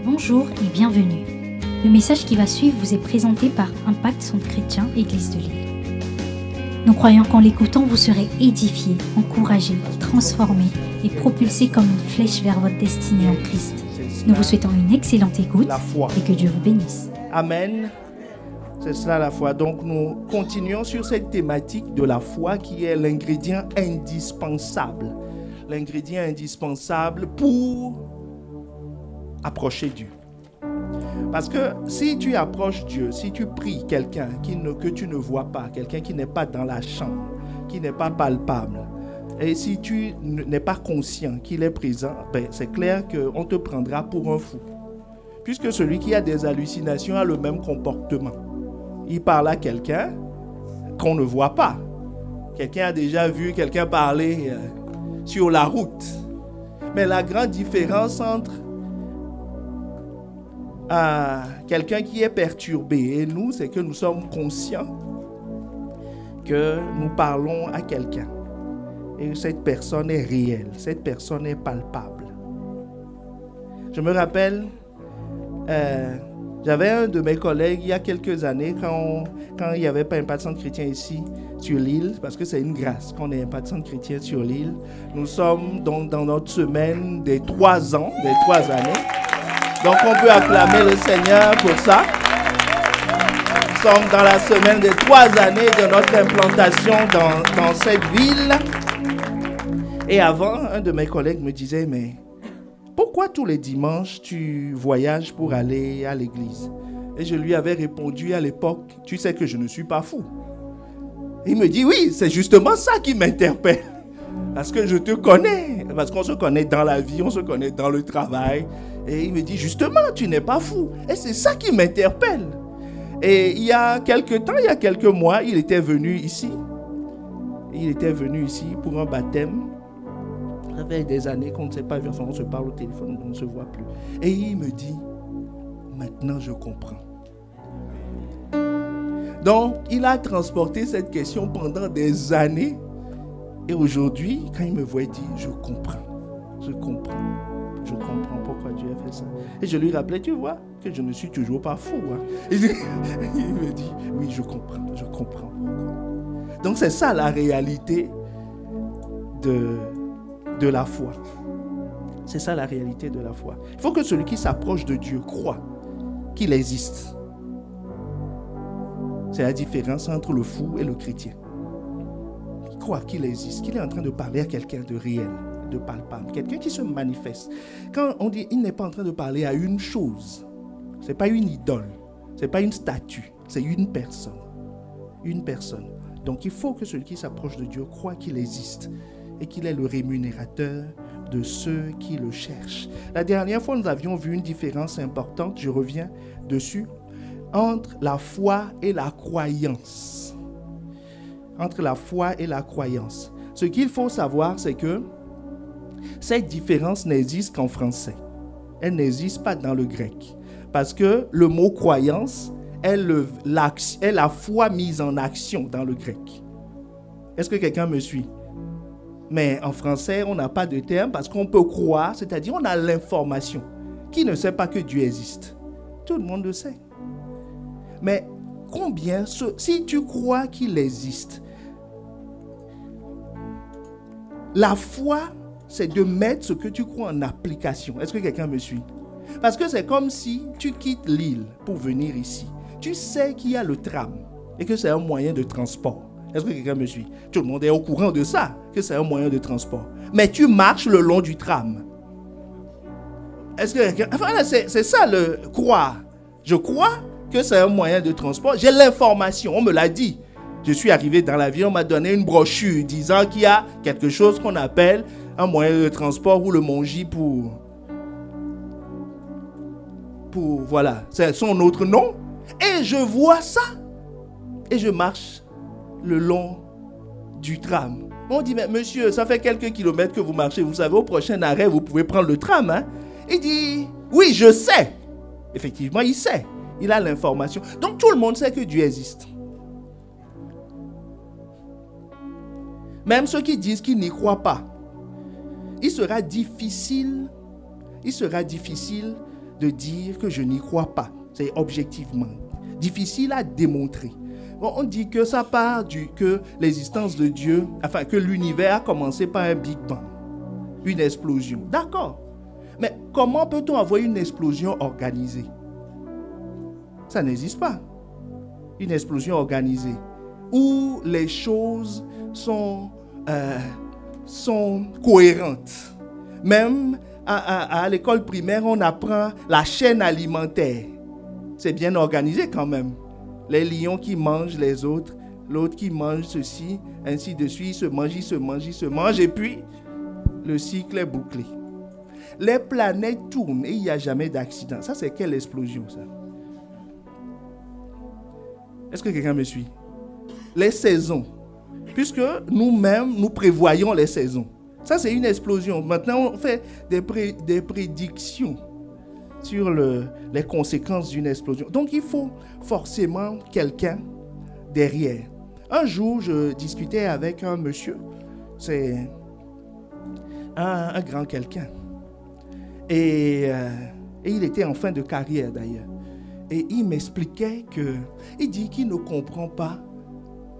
Bonjour et bienvenue. Le message qui va suivre vous est présenté par Impact Centre Chrétien Église de Lille. Nous croyons qu'en l'écoutant, vous serez édifiés, encouragés, transformés et propulsés comme une flèche vers votre destinée en Christ. Nous vous souhaitons une excellente écoute et que Dieu vous bénisse. Amen. C'est cela la foi. Donc nous continuons sur cette thématique de la foi qui est l'ingrédient indispensable. L'ingrédient indispensable pour approcher Dieu. Parce que si tu approches Dieu, si tu pries quelqu'un que tu ne vois pas, quelqu'un qui n'est pas dans la chambre, qui n'est pas palpable, et si tu n'es pas conscient qu'il est présent, c'est clair qu'on te prendra pour un fou. Puisque celui qui a des hallucinations a le même comportement. Il parle à quelqu'un qu'on ne voit pas. Quelqu'un a déjà vu quelqu'un parler sur la route. Mais la grande différence entre quelqu'un qui est perturbé et nous, c'est que nous sommes conscients que nous parlons à quelqu'un. Et cette personne est réelle, cette personne est palpable. Je me rappelle, j'avais un de mes collègues il y a quelques années, quand il n'y avait pas Impact Centre Chrétien ici sur l'île, parce que c'est une grâce qu'on ait Impact Centre Chrétien sur l'île. Nous sommes donc dans notre semaine des 3 ans, des 3 années. Donc on peut acclamer le Seigneur pour ça. Nous sommes dans la semaine des 3 années de notre implantation dans cette ville. Et avant, un de mes collègues me disait, mais pourquoi tous les dimanches tu voyages pour aller à l'église? Et je lui avais répondu à l'époque, tu sais que je ne suis pas fou. Il me dit, oui, c'est justement ça qui m'interpelle. Parce que je te connais, parce qu'on se connaît dans la vie, on se connaît dans le travail. Et il me dit, justement, tu n'es pas fou. Et c'est ça qui m'interpelle. Et il y a quelques mois, il était venu ici. Il était venu ici pour un baptême. Ça fait des années qu'on ne s'est pas vu, enfin on se parle au téléphone, on ne se voit plus. Et il me dit, maintenant je comprends. Donc, il a transporté cette question pendant des années. Et aujourd'hui, quand il me voit, il dit, je comprends pourquoi Dieu a fait ça. Et je lui rappelais, tu vois, que je ne suis toujours pas fou. Hein. Et il me dit, oui, je comprends pourquoi. Donc, c'est ça la réalité de la foi. C'est ça la réalité de la foi. Il faut que celui qui s'approche de Dieu croit qu'il existe. C'est la différence entre le fou et le chrétien. Il croit qu'il existe, qu'il est en train de parler à quelqu'un de réel, de palpable, quelqu'un qui se manifeste. Quand on dit il n'est pas en train de parler à une chose, ce n'est pas une idole, ce n'est pas une statue, c'est une personne. Une personne. Donc il faut que celui qui s'approche de Dieu croit qu'il existe et qu'il est le rémunérateur de ceux qui le cherchent. La dernière fois, nous avions vu une différence importante, je reviens dessus, entre la foi et la croyance. Entre la foi et la croyance. Ce qu'il faut savoir, c'est que cette différence n'existe qu'en français. Elle n'existe pas dans le grec. Parce que le mot croyance est la foi mise en action dans le grec. Est-ce que quelqu'un me suit? Mais en français, on n'a pas de terme parce qu'on peut croire, c'est-à-dire on a l'information. Qui ne sait pas que Dieu existe? Tout le monde le sait. Mais combien, si tu crois qu'il existe, la foi, c'est de mettre ce que tu crois en application. Est-ce que quelqu'un me suit? Parce que c'est comme si tu quittes l'île pour venir ici. Tu sais qu'il y a le tram et que c'est un moyen de transport. Est-ce que quelqu'un me suit? Tout le monde est au courant de ça, que c'est un moyen de transport. Mais tu marches le long du tram. Est-ce que quelqu'un... Enfin, c'est ça le croire. Je crois que c'est un moyen de transport. J'ai l'information, on me l'a dit. Je suis arrivé dans la ville, on m'a donné une brochure disant qu'il y a quelque chose qu'on appelle un moyen de transport ou le Mongi pour voilà, c'est son autre nom. Et je vois ça. Et je marche le long du tram. On dit, mais monsieur, ça fait quelques kilomètres que vous marchez. Vous savez, au prochain arrêt, vous pouvez prendre le tram. Hein? Il dit, oui, je sais. Effectivement, il sait. Il a l'information. Donc, tout le monde sait que Dieu existe. Même ceux qui disent qu'ils n'y croient pas. Il sera difficile de dire que je n'y crois pas. C'est objectivement difficile à démontrer. Bon, on dit que ça part que l'existence de Dieu, enfin que l'univers a commencé par un Big Bang, une explosion. D'accord. Mais comment peut-on avoir une explosion organisée? Ça n'existe pas. Une explosion organisée où les choses sont cohérentes. Même à l'école primaire, on apprend la chaîne alimentaire. C'est bien organisé quand même. Les lions qui mangent les autres, l'autre qui mange ceci, ainsi de suite, ils se mangent, et puis le cycle est bouclé. Les planètes tournent et il n'y a jamais d'accident. Ça, c'est quelle explosion, ça? Est-ce que quelqu'un me suit? Les saisons. Puisque nous-mêmes, nous prévoyons les saisons. Ça, c'est une explosion. Maintenant, on fait des prédictions sur les conséquences d'une explosion. Donc, il faut forcément quelqu'un derrière. Un jour, je discutais avec un monsieur. C'est un grand quelqu'un. Et il était en fin de carrière, d'ailleurs. Et il m'expliquait il dit qu'il ne comprend pas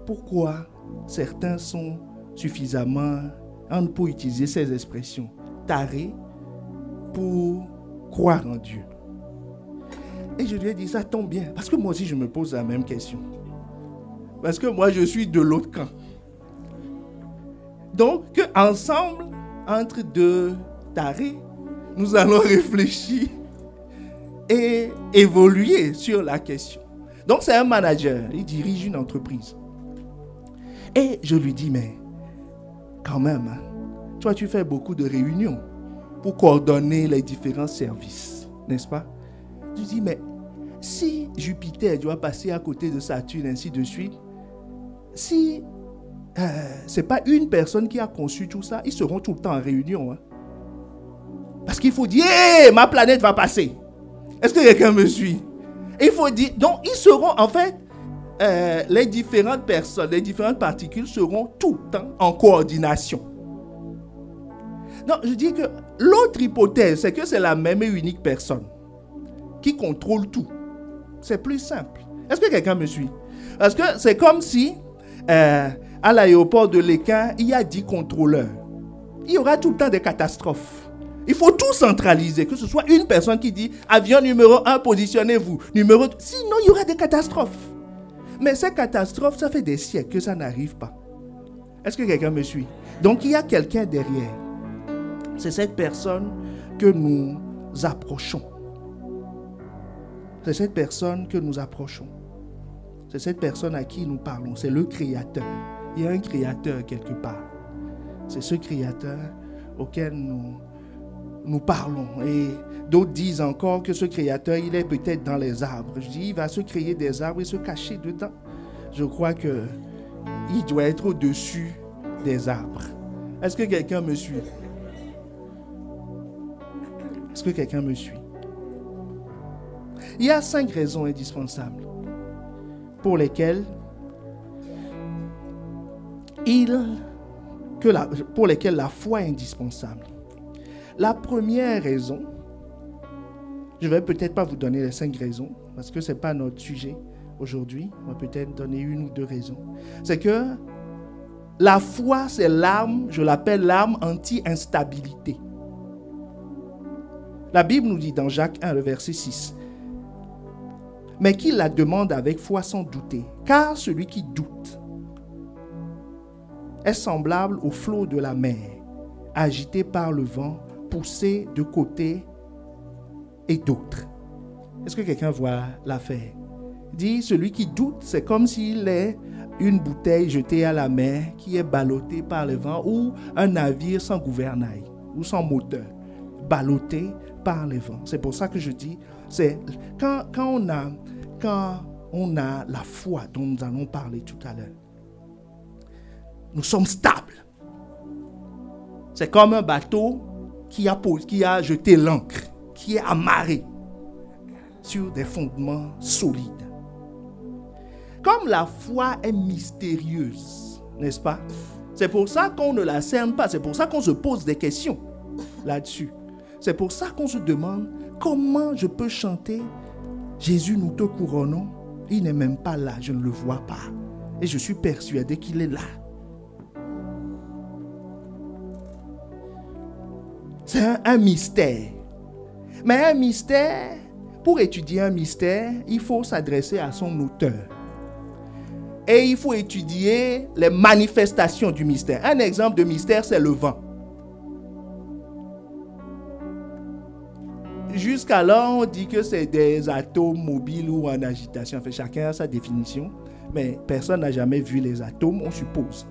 pourquoi certains sont suffisamment, pour utiliser ces expressions, tarés pour croire en Dieu. Et je lui ai dit, ça tombe bien, parce que moi aussi je me pose la même question. Parce que moi je suis de l'autre camp. Donc, ensemble, entre deux tarés, nous allons réfléchir et évoluer sur la question. Donc, c'est un manager, il dirige une entreprise. Et je lui dis, mais quand même, hein, toi, tu fais beaucoup de réunions pour coordonner les différents services, n'est-ce pas? Je lui dis, mais si Jupiter doit passer à côté de Saturne, ainsi de suite, si ce n'est pas une personne qui a conçu tout ça, ils seront tout le temps en réunion. Hein. Parce qu'il faut dire, hey, ma planète va passer. Est-ce que quelqu'un me suit? Il faut dire, donc ils seront en fait, les différentes personnes, les différentes particules seront tout le temps en coordination. Non, je dis que l'autre hypothèse, c'est que c'est la même et unique personne qui contrôle tout. C'est plus simple. Est-ce que quelqu'un me suit? Parce que c'est comme si, à l'aéroport de Léquin, il y a 10 contrôleurs. Il y aura tout le temps des catastrophes. Il faut tout centraliser, que ce soit une personne qui dit avion numéro 1, positionnez-vous. Numéro 2. Sinon, il y aura des catastrophes. Mais ces catastrophes, ça fait des siècles que ça n'arrive pas. Est-ce que quelqu'un me suit? Donc, il y a quelqu'un derrière. C'est cette personne que nous approchons. C'est cette personne que nous approchons. C'est cette personne à qui nous parlons. C'est le Créateur. Il y a un Créateur quelque part. C'est ce Créateur auquel nous parlons. Et d'autres disent encore que ce Créateur, il est peut-être dans les arbres. Je dis, il va se créer des arbres et se cacher dedans. Je crois qu'il doit être au-dessus des arbres. Est-ce que quelqu'un me suit? Est-ce que quelqu'un me suit? Il y a 5 raisons indispensables pour lesquelles la foi est indispensable. La première raison, je ne vais peut-être pas vous donner les 5 raisons, parce que ce n'est pas notre sujet aujourd'hui. On va peut-être donner 1 ou 2 raisons. C'est que la foi, c'est l'arme, je l'appelle l'arme anti-instabilité. La Bible nous dit dans Jacques 1, le verset 6, « Mais qu'il la demande avec foi sans douter, car celui qui doute est semblable au flot de la mer, agité par le vent, poussé de côté et d'autre. » Est-ce que quelqu'un voit l'affaire? Dit, celui qui doute, c'est comme s'il est une bouteille jetée à la mer qui est ballottée par le vent, ou un navire sans gouvernail ou sans moteur, ballotté par les vents. C'est pour ça que je dis, c'est quand on a la foi dont nous allons parler tout à l'heure, nous sommes stables. C'est comme un bateau qui a jeté l'ancre, qui est amarré sur des fondements solides. Comme la foi est mystérieuse, n'est-ce pas? C'est pour ça qu'on ne la cerne pas, c'est pour ça qu'on se pose des questions là-dessus. C'est pour ça qu'on se demande comment je peux chanter « Jésus, nous te couronnons » ? Il n'est même pas là, je ne le vois pas. Et je suis persuadé qu'il est là. C'est un mystère. Mais un mystère, pour étudier un mystère, il faut s'adresser à son auteur. Et il faut étudier les manifestations du mystère. Un exemple de mystère, c'est le vent. Jusqu'alors, on dit que c'est des atomes mobiles ou en agitation. Enfin, chacun a sa définition. Mais personne n'a jamais vu les atomes, on suppose.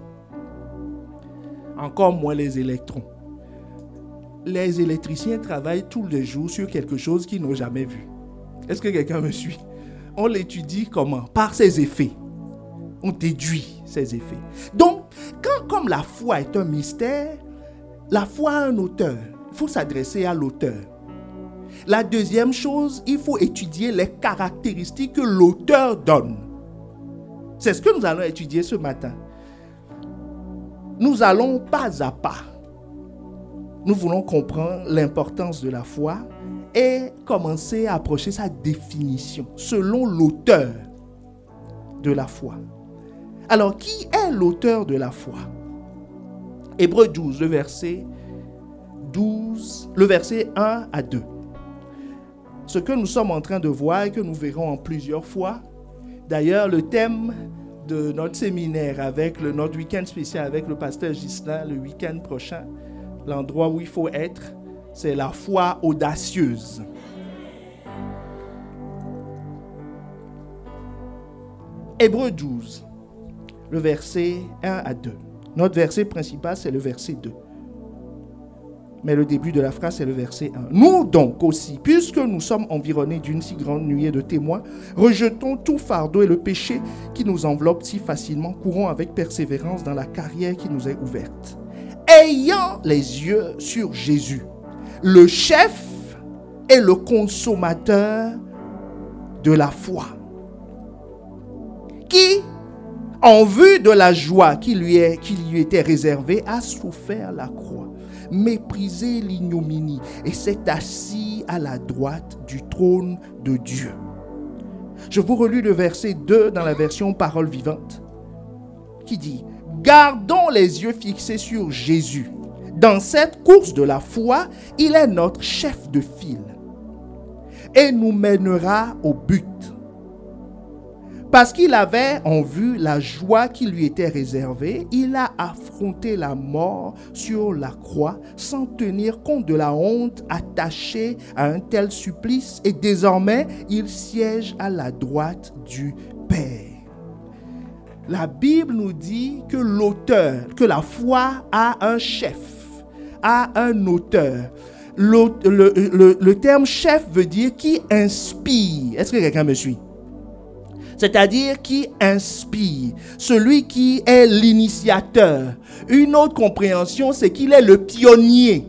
Encore moins les électrons. Les électriciens travaillent tous les jours sur quelque chose qu'ils n'ont jamais vu. Est-ce que quelqu'un me suit? On l'étudie comment? Par ses effets. On déduit ses effets. Donc, comme la foi est un mystère, la foi a un auteur. Il faut s'adresser à l'auteur. La deuxième chose, il faut étudier les caractéristiques que l'auteur donne. C'est ce que nous allons étudier ce matin. Nous allons pas à pas. Nous voulons comprendre l'importance de la foi et commencer à approcher sa définition selon l'auteur de la foi. Alors, qui est l'auteur de la foi? Hébreux 12, le verset 1 à 2. Ce que nous sommes en train de voir et que nous verrons en plusieurs fois. D'ailleurs, le thème de notre séminaire avec notre week-end spécial avec le pasteur Ghislain le week-end prochain, l'endroit où il faut être, c'est la foi audacieuse. Hébreux 12, le verset 1 à 2. Notre verset principal, c'est le verset 2. Mais le début de la phrase, c'est le verset 1. Nous donc aussi, puisque nous sommes environnés d'une si grande nuée de témoins, rejetons tout fardeau et le péché qui nous enveloppe si facilement, courons avec persévérance dans la carrière qui nous est ouverte. Ayant les yeux sur Jésus, le chef et le consommateur de la foi, qui, en vue de la joie qui lui était réservée, a souffert la croix, méprisé l'ignominie et s'est assis à la droite du trône de Dieu. Je vous relis le verset 2 dans la version Parole vivante qui dit « Gardons les yeux fixés sur Jésus. Dans cette course de la foi, il est notre chef de file et nous mènera au but. Parce qu'il avait en vue la joie qui lui était réservée, il a affronté la mort sur la croix sans tenir compte de la honte attachée à un tel supplice et désormais il siège à la droite du Père. » La Bible nous dit que l'auteur, que la foi a un chef, a un auteur. Le terme chef veut dire qui inspire. Est-ce que quelqu'un me suit? C'est-à-dire qui inspire, celui qui est l'initiateur. Une autre compréhension, c'est qu'il est le pionnier.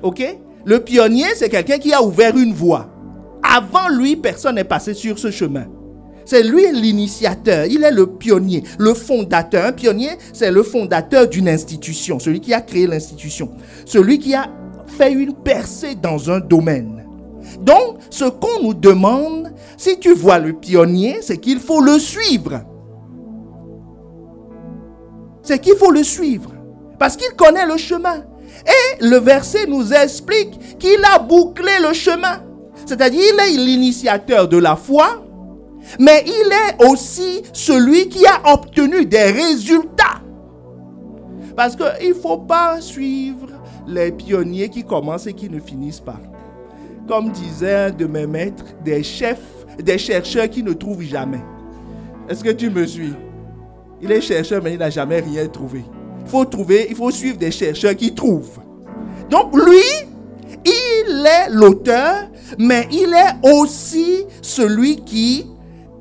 Ok? Le pionnier, c'est quelqu'un qui a ouvert une voie. Avant lui, personne n'est passé sur ce chemin. C'est lui l'initiateur, il est le pionnier, le fondateur. Un pionnier, c'est le fondateur d'une institution, celui qui a créé l'institution, celui qui a fait une percée dans un domaine. Donc, ce qu'on nous demande, si tu vois le pionnier, c'est qu'il faut le suivre. C'est qu'il faut le suivre. Parce qu'il connaît le chemin. Et le verset nous explique qu'il a bouclé le chemin. C'est-à-dire, il est l'initiateur de la foi, mais il est aussi celui qui a obtenu des résultats. Parce qu'il ne faut pas suivre les pionniers qui commencent et qui ne finissent pas. Comme disait un de mes maîtres, des chercheurs qui ne trouvent jamais. Est-ce que tu me suis? Il est chercheur, mais il n'a jamais rien trouvé. Il faut suivre des chercheurs qui trouvent. Donc lui, il est l'auteur, mais il est aussi celui qui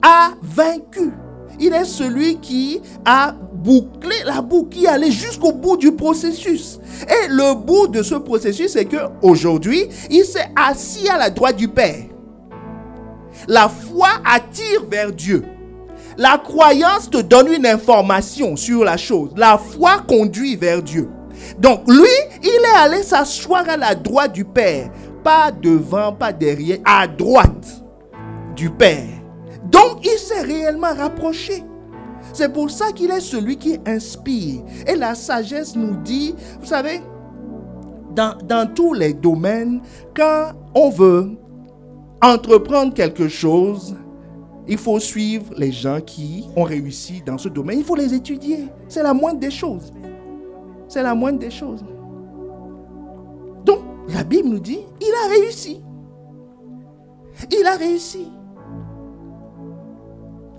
a vaincu. Il est celui qui a bouclé la boucle, qui est allé jusqu'au bout du processus. Et le bout de ce processus, c'est qu'aujourd'hui, il s'est assis à la droite du Père. La foi attire vers Dieu. La croyance te donne une information sur la chose. La foi conduit vers Dieu. Donc lui, il est allé s'asseoir à la droite du Père. pas devant, pas derrière, à droite du Père. Donc, il s'est réellement rapproché. C'est pour ça qu'il est celui qui inspire. Et la sagesse nous dit, vous savez, dans tous les domaines, quand on veut entreprendre quelque chose, il faut suivre les gens qui ont réussi dans ce domaine. Il faut les étudier. C'est la moindre des choses. C'est la moindre des choses. Donc, la Bible nous dit, il a réussi. Il a réussi.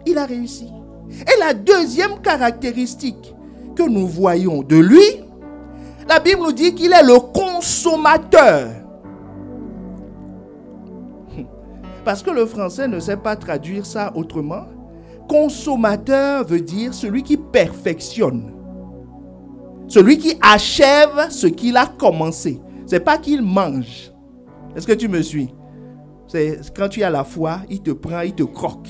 Il a réussi. Et la deuxième caractéristique que nous voyons de lui, la Bible nous dit qu'il est le consommateur. Parce que le français ne sait pas traduire ça autrement. Consommateur veut dire celui qui perfectionne. Celui qui achève ce qu'il a commencé. Ce n'est pas qu'il mange. Est-ce que tu me suis? C'est quand tu as la foi, il te prend, il te croque.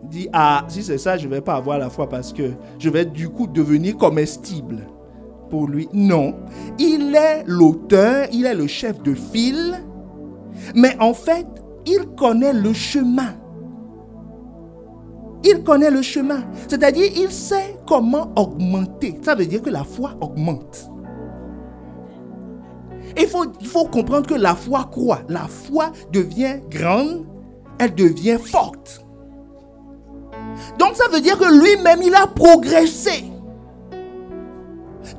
Il dit, ah, si c'est ça, je ne vais pas avoir la foi parce que je vais du coup devenir comestible pour lui. Non. Il est l'auteur, il est le chef de file. Mais en fait, il connaît le chemin. Il connaît le chemin. C'est-à-dire, il sait comment augmenter. Ça veut dire que la foi augmente. Il faut comprendre que la foi croît. La foi devient grande, elle devient forte. Donc, ça veut dire que lui-même, il a progressé.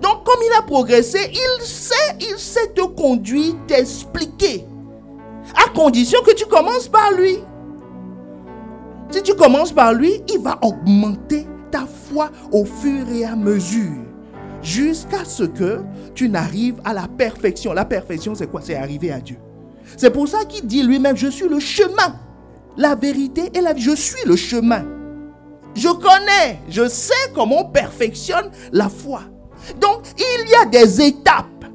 Donc, comme il a progressé, il sait te conduire, t'expliquer. À condition que tu commences par lui. Si tu commences par lui, il va augmenter ta foi au fur et à mesure. Jusqu'à ce que tu n'arrives à la perfection. La perfection, c'est quoi? C'est arriver à Dieu. C'est pour ça qu'il dit lui-même, je suis le chemin, la vérité et la vie. Je suis le chemin. Je connais, je sais comment on perfectionne la foi. Donc, il y a des étapes.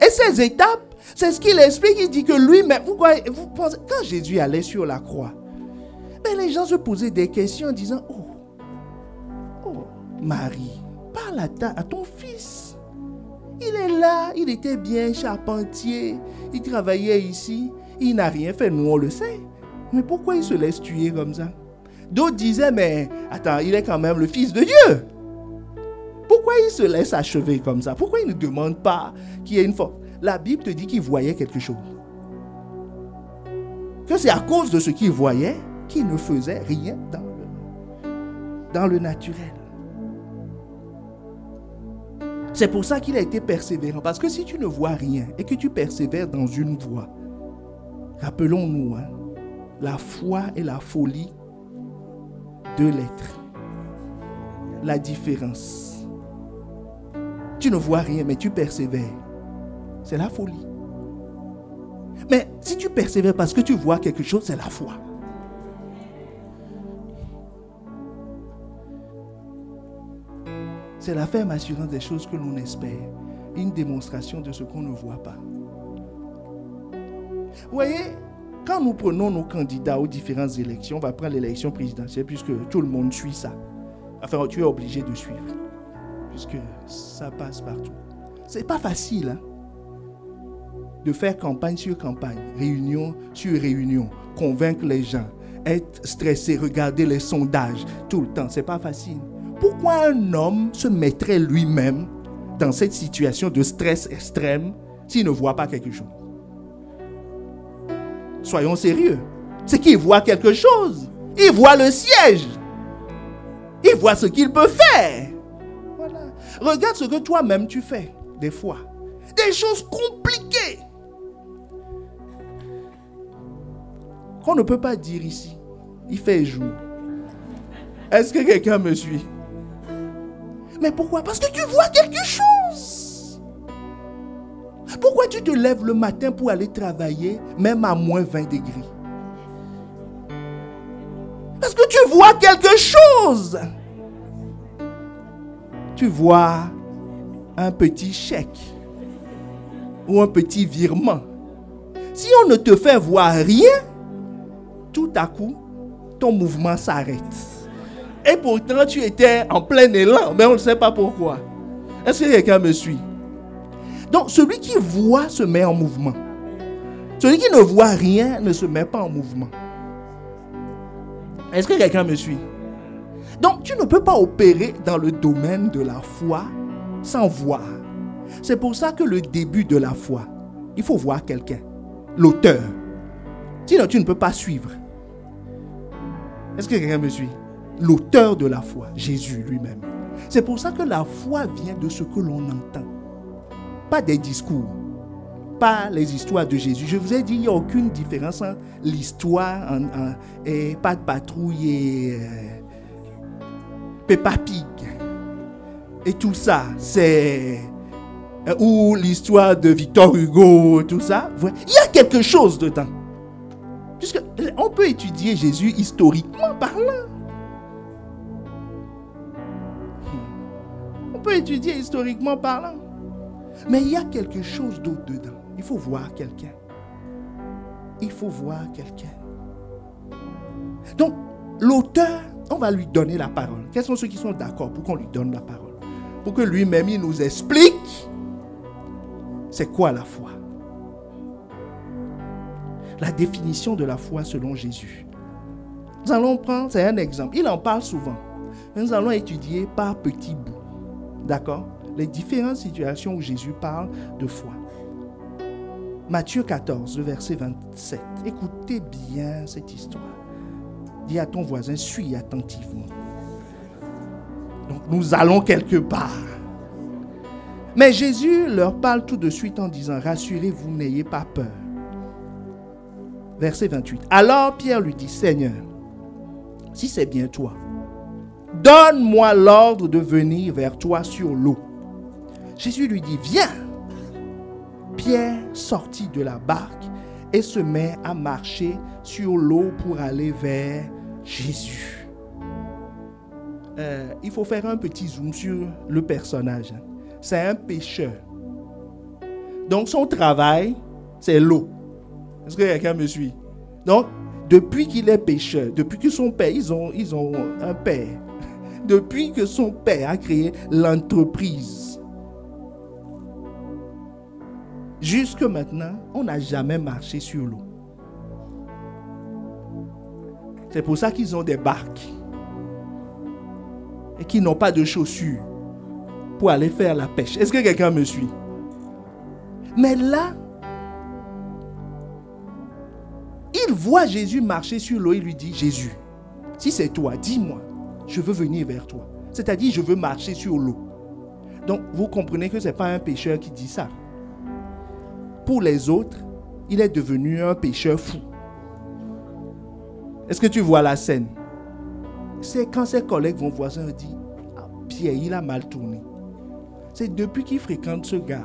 Et ces étapes, c'est ce qu'il explique. Il dit que lui-même, vous pensez, quand Jésus allait sur la croix, ben les gens se posaient des questions en disant, oh Marie, parle à ton fils. Il est là, il était bien charpentier, il travaillait ici, il n'a rien fait, nous on le sait. Mais pourquoi il se laisse tuer comme ça? D'autres disaient, mais attends, il est quand même le fils de Dieu. Pourquoi il se laisse achever comme ça? Pourquoi il ne demande pas qu'il y ait une force? La Bible te dit qu'il voyait quelque chose. Que c'est à cause de ce qu'il voyait qu'il ne faisait rien dans le naturel. C'est pour ça qu'il a été persévérant. Parce que si tu ne vois rien et que tu persévères dans une voie, rappelons-nous, la foi et la folie, deux lettres. La différence. Tu ne vois rien, mais tu persévères. C'est la folie. Mais si tu persévères parce que tu vois quelque chose, c'est la foi. C'est la ferme assurance des choses que l'on espère. Une démonstration de ce qu'on ne voit pas. Vous voyez, quand nous prenons nos candidats aux différentes élections, on va prendre l'élection présidentielle puisque tout le monde suit ça. Enfin, tu es obligé de suivre. Puisque ça passe partout. C'est pas facile, hein, de faire campagne sur campagne, réunion sur réunion, convaincre les gens, être stressé, regarder les sondages tout le temps. C'est pas facile. Pourquoi un homme se mettrait lui-même dans cette situation de stress extrême s'il ne voit pas quelque chose? Soyons sérieux. C'est qu'il voit quelque chose. Il voit le siège. Il voit ce qu'il peut faire. Voilà. Regarde ce que toi-même tu fais, des fois. Des choses compliquées. Qu'on ne peut pas dire ici. Il fait jour. Est-ce que quelqu'un me suit? Mais pourquoi? Parce que tu vois quelque chose. Pourquoi tu te lèves le matin pour aller travailler, même à moins 20 degrés? Parce que tu vois quelque chose. Tu vois un petit chèque ou un petit virement. Si on ne te fait voir rien, tout à coup, ton mouvement s'arrête. Et pourtant, tu étais en plein élan, mais on ne sait pas pourquoi. Est-ce que quelqu'un me suit? Donc, celui qui voit se met en mouvement. Celui qui ne voit rien ne se met pas en mouvement. Est-ce que quelqu'un me suit? Donc, tu ne peux pas opérer dans le domaine de la foi sans voir. C'est pour ça que le début de la foi, il faut voir quelqu'un, l'auteur. Sinon, tu ne peux pas suivre. Est-ce que quelqu'un me suit? L'auteur de la foi, Jésus lui-même. C'est pour ça que la foi vient de ce que l'on entend. Pas des discours, pas les histoires de Jésus. Je vous ai dit, il n'y a aucune différence entre l'histoire et Pat Patrouille et Peppa Pig et tout ça. C'est ou l'histoire de Victor Hugo, tout ça. Il y a quelque chose dedans. Puisque on peut étudier Jésus historiquement parlant. On peut étudier historiquement parlant. Mais il y a quelque chose d'autre dedans. Il faut voir quelqu'un. Il faut voir quelqu'un. Donc, l'auteur, on va lui donner la parole. Quels sont ceux qui sont d'accord pour qu'on lui donne la parole? Pour que lui-même, il nous explique c'est quoi la foi. La définition de la foi selon Jésus. Nous allons prendre, c'est un exemple. Il en parle souvent. Nous allons étudier par petits bouts. D'accord? Les différentes situations où Jésus parle de foi. Matthieu 14, le verset 27. Écoutez bien cette histoire. Dis à ton voisin, suis attentivement. Donc nous allons quelque part. Mais Jésus leur parle tout de suite en disant, rassurez-vous, n'ayez pas peur. Verset 28. Alors Pierre lui dit, Seigneur, si c'est bien toi, donne-moi l'ordre de venir vers toi sur l'eau. Jésus lui dit, viens. Pierre sortit de la barque et se met à marcher sur l'eau pour aller vers Jésus. Il faut faire un petit zoom sur le personnage. C'est un pêcheur. Donc son travail, c'est l'eau. Est-ce que quelqu'un me suit? Donc, depuis qu'il est pêcheur, depuis que son père, ils ont un père. Depuis que son père a créé l'entreprise, jusque maintenant, on n'a jamais marché sur l'eau. C'est pour ça qu'ils ont des barques et qu'ils n'ont pas de chaussures pour aller faire la pêche. Est-ce que quelqu'un me suit? Mais là, il voit Jésus marcher sur l'eau. Il lui dit, Jésus, si c'est toi, dis-moi, je veux venir vers toi. C'est-à-dire, je veux marcher sur l'eau. Donc, vous comprenez que ce n'est pas un pécheur qui dit ça. Pour les autres, il est devenu un pécheur fou. Est-ce que tu vois la scène? C'est quand ses collègues vont voir ça, ils disent, ah, Pierre, il a mal tourné. C'est depuis qu'il fréquente ce gars.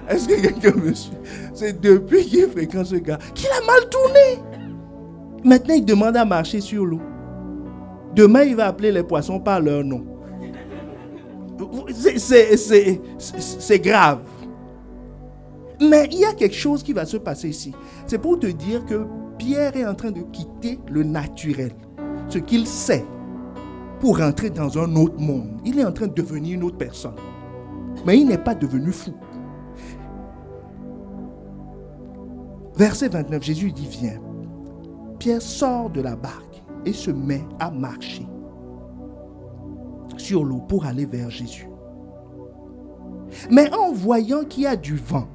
Est-ce que quelqu'un me suit? C'est depuis qu'il fréquente ce gars qu'il a mal tourné. Maintenant, il demande à marcher sur l'eau. Demain, il va appeler les poissons par leur nom. C'est grave. Mais il y a quelque chose qui va se passer ici. C'est pour te dire que Pierre est en train de quitter le naturel. Ce qu'il sait pour rentrer dans un autre monde. Il est en train de devenir une autre personne. Mais il n'est pas devenu fou. Verset 29, Jésus dit, viens. Pierre sort de la barque et se met à marcher sur l'eau pour aller vers Jésus. Mais en voyant qu'il y a du vent,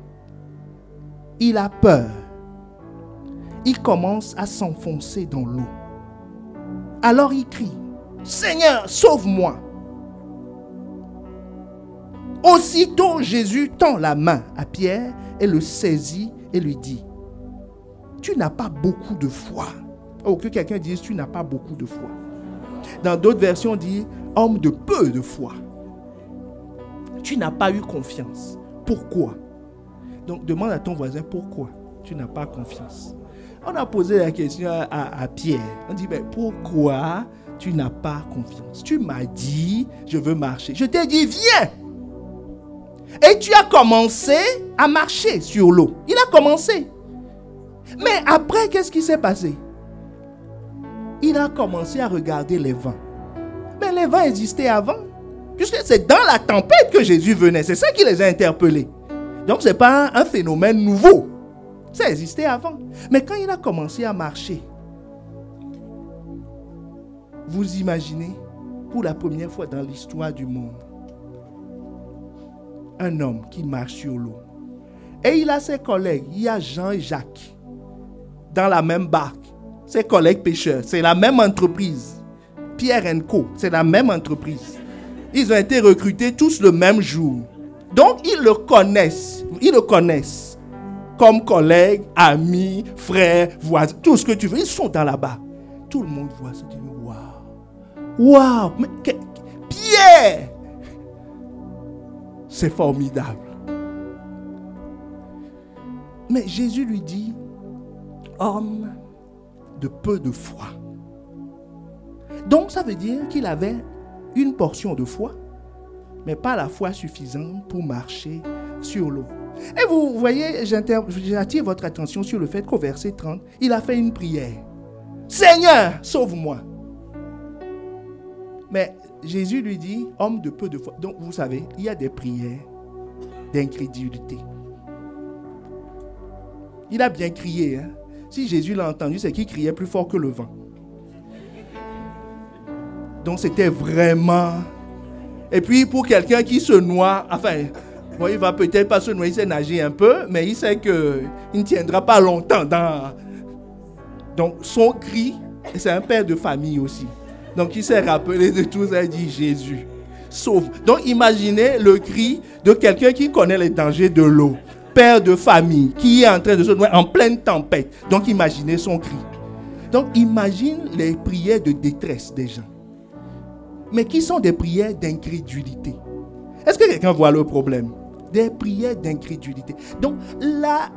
il a peur. Il commence à s'enfoncer dans l'eau. Alors il crie, Seigneur, sauve-moi. Aussitôt, Jésus tend la main à Pierre et le saisit et lui dit, tu n'as pas beaucoup de foi. Oh, que quelqu'un dise, tu n'as pas beaucoup de foi. Dans d'autres versions, on dit, homme de peu de foi. Tu n'as pas eu confiance. Pourquoi? Donc, demande à ton voisin, pourquoi tu n'as pas confiance? On a posé la question à Pierre. On dit, mais pourquoi tu n'as pas confiance? Tu m'as dit, je veux marcher. Je t'ai dit, viens. Et tu as commencé à marcher sur l'eau. Il a commencé. Mais après, qu'est-ce qui s'est passé? Il a commencé à regarder les vents. Mais les vents existaient avant. Puisque c'est dans la tempête que Jésus venait. C'est ça qui les a interpellés. Donc, ce n'est pas un phénomène nouveau. Ça existait avant. Mais quand il a commencé à marcher, vous imaginez, pour la première fois dans l'histoire du monde, un homme qui marche sur l'eau. Et il a ses collègues, il y a Jean et Jacques, dans la même barque. Ses collègues pêcheurs, c'est la même entreprise. Pierre & Co, c'est la même entreprise. Ils ont été recrutés tous le même jour. Donc, ils le connaissent. Ils le connaissent. Comme collègues, amis, frères, voisins, tout ce que tu veux. Ils sont dans la barque. Tout le monde voit ça. Dit, waouh! Waouh! Mais Pierre! C'est formidable. Mais Jésus lui dit, homme de peu de foi. Donc, ça veut dire qu'il avait une portion de foi, mais pas la foi suffisante pour marcher sur l'eau. Et vous voyez, j'attire votre attention sur le fait qu'au verset 30, il a fait une prière. Seigneur, sauve-moi. Mais Jésus lui dit, homme de peu de foi. Donc, vous savez, il y a des prières d'incrédulité. Il a bien crié. Hein? Si Jésus l'a entendu, c'est qu'il criait plus fort que le vent. Donc, c'était vraiment... Et puis, pour quelqu'un qui se noie, enfin, bon, il va peut-être pas se noyer, il sait nager un peu, mais il sait qu'il ne tiendra pas longtemps dans... Donc, son cri, c'est un père de famille aussi. Donc, il s'est rappelé de tout ça, il dit Jésus, sauve. Donc, imaginez le cri de quelqu'un qui connaît les dangers de l'eau. Père de famille, qui est en train de se noyer en pleine tempête. Donc, imaginez son cri. Donc, imagine les prières de détresse des gens. Mais qui sont des prières d'incrédulité. Est-ce que quelqu'un voit le problème? Des prières d'incrédulité. Donc,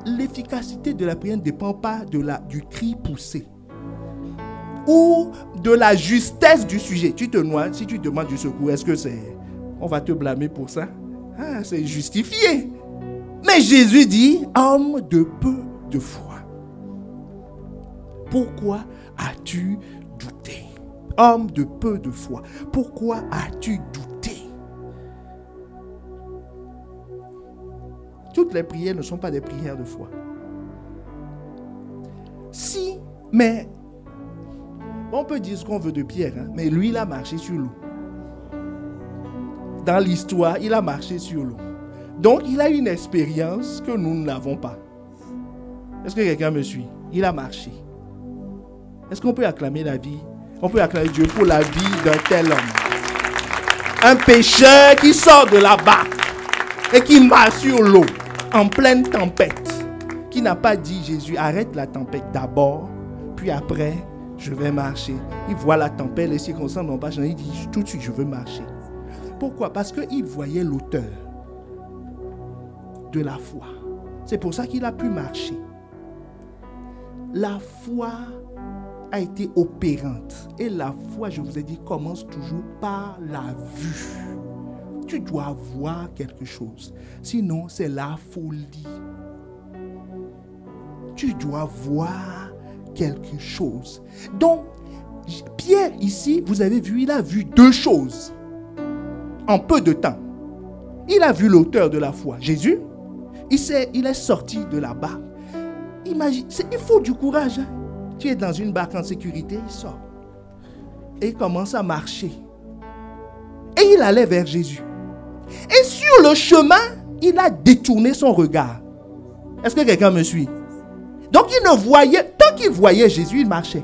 l'efficacité de la prière ne dépend pas du cri poussé ou de la justesse du sujet. Tu te noies, si tu demandes du secours, est-ce que c'est... On va te blâmer pour ça? Ah, c'est justifié. Mais Jésus dit, homme de peu de foi. Pourquoi as-tu douté? Homme de peu de foi. Pourquoi as-tu douté? Toutes les prières ne sont pas des prières de foi. Si, mais on peut dire ce qu'on veut de Pierre, hein, mais lui, il a marché sur l'eau. Dans l'histoire, il a marché sur l'eau. Donc, il a une expérience que nous n'avons pas. Est-ce que quelqu'un me suit? Il a marché. Est-ce qu'on peut acclamer la vie? On peut acclamer Dieu pour la vie d'un tel homme. Un pécheur qui sort de la barque et qui marche sur l'eau en pleine tempête. Qui n'a pas dit, Jésus, arrête la tempête d'abord, puis après, je vais marcher. Il voit la tempête, les circonstances n'ont pas changé. Il dit, tout de suite, je veux marcher. Pourquoi? Parce qu'il voyait l'auteur de la foi. C'est pour ça qu'il a pu marcher. La foi a été opérante. Et la foi, je vous ai dit, commence toujours par la vue. Tu dois voir quelque chose. Sinon, c'est la folie. Tu dois voir quelque chose. Donc, Pierre, ici, vous avez vu, il a vu deux choses en peu de temps. Il a vu l'auteur de la foi, Jésus. Il est sorti de la barque. Imagine, il faut du courage. Hein? Tu es dans une barque en sécurité, il sort. Et il commence à marcher. Et il allait vers Jésus. Et sur le chemin, il a détourné son regard. Est-ce que quelqu'un me suit? Donc il ne voyait, tant qu'il voyait Jésus, il marchait.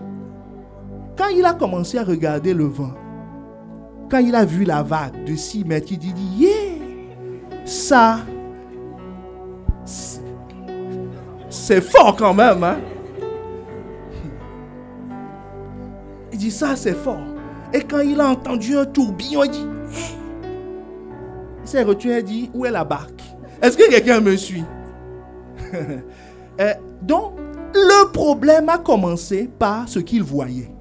Quand il a commencé à regarder le vent, quand il a vu la vague de 6 mètres, il dit, yeah, ça, c'est fort quand même. Hein? Il dit, ça c'est fort. Et quand il a entendu un tourbillon, il dit, hey. Il s'est retourné et dit, où est la barque? Est-ce que quelqu'un me suit? Donc, le problème a commencé par ce qu'il voyait.